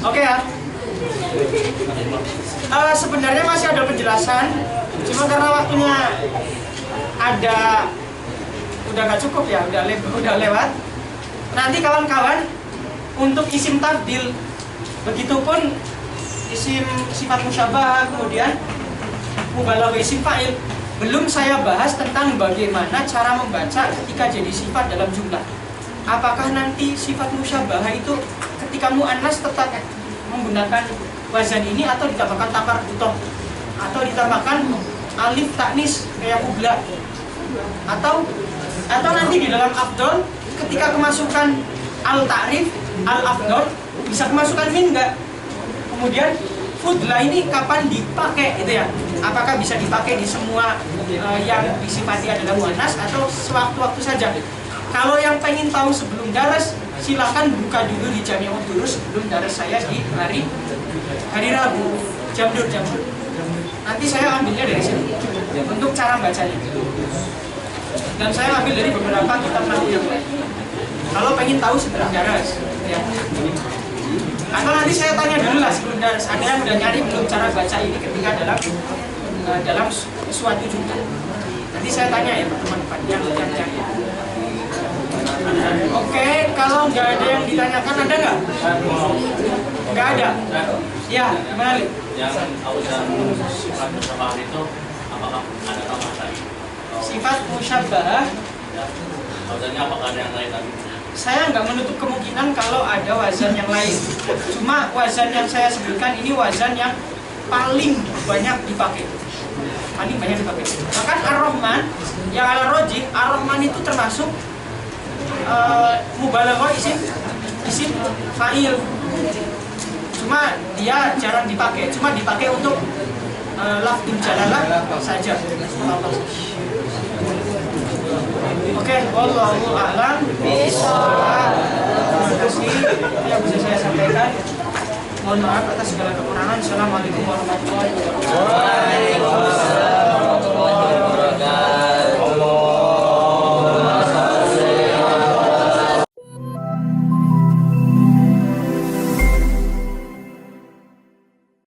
A: Oke ya. Sebenarnya masih ada penjelasan, cuma karena waktunya udah gak cukup ya, udah lewat. Nanti kawan-kawan untuk isim tabdil, begitupun isim sifat musyabah, kemudian mubalaghah isim fa'il, belum saya bahas tentang bagaimana cara membaca ketika jadi sifat dalam jumlah. Apakah nanti sifat musyabah itu ketika mu'annas tetap menggunakan wazan ini atau ditambahkan takar butoh, atau ditambahkan alif taknis kayak ubla, atau nanti di dalam afdol ketika kemasukan al-ta'rif, al-afdol bisa kemasukan min enggak? Kemudian fudla ini kapan dipakai itu ya? Apakah bisa dipakai di semua yang disifati adalah muannas atau sewaktu-waktu saja? Kalau yang pengen tahu sebelum daras, silahkan buka dulu di Jami'ud Durus sebelum daras saya di hari Rabu, jam 2. Nanti saya ambilnya dari sini untuk cara bacanya. Dan saya ambil dari beberapa kitab nahu yang lain. Kalau pengen tahu sebelum daras, ya. Atau nanti saya tanya dulu lah sebelum daras. Ada yang udah nyari belum cara baca ini ketika dalam suatu jumlah. Nanti saya tanya ya teman-teman yang cari. Oke, kalau nggak ada yang ditanyakan ada nggak? Nggak ada. Ya, gimana Li?
G: Yang auzan sifat musyabah itu apakah ada tambah tadi?
A: Sifat musyabah,
G: Auzannya apakah ada yang lain tadi?
A: saya nggak menutup kemungkinan kalau ada wazan yang lain. Cuma wazan yang saya sebutkan ini wazan yang paling banyak dipakai. Bahkan Ar-Rahman yang ala rojih, Ar-Rahman itu termasuk mubalaghah isim fa'il. Cuma dia jarang dipakai, cuma dipakai untuk lafzul jalalah saja. Oke, wallahu a'lam bishawab. Terima kasih yang bisa saya sampaikan. Mohon maaf atas segala kekurangan. Assalamualaikum warahmatullahi wabarakatuh.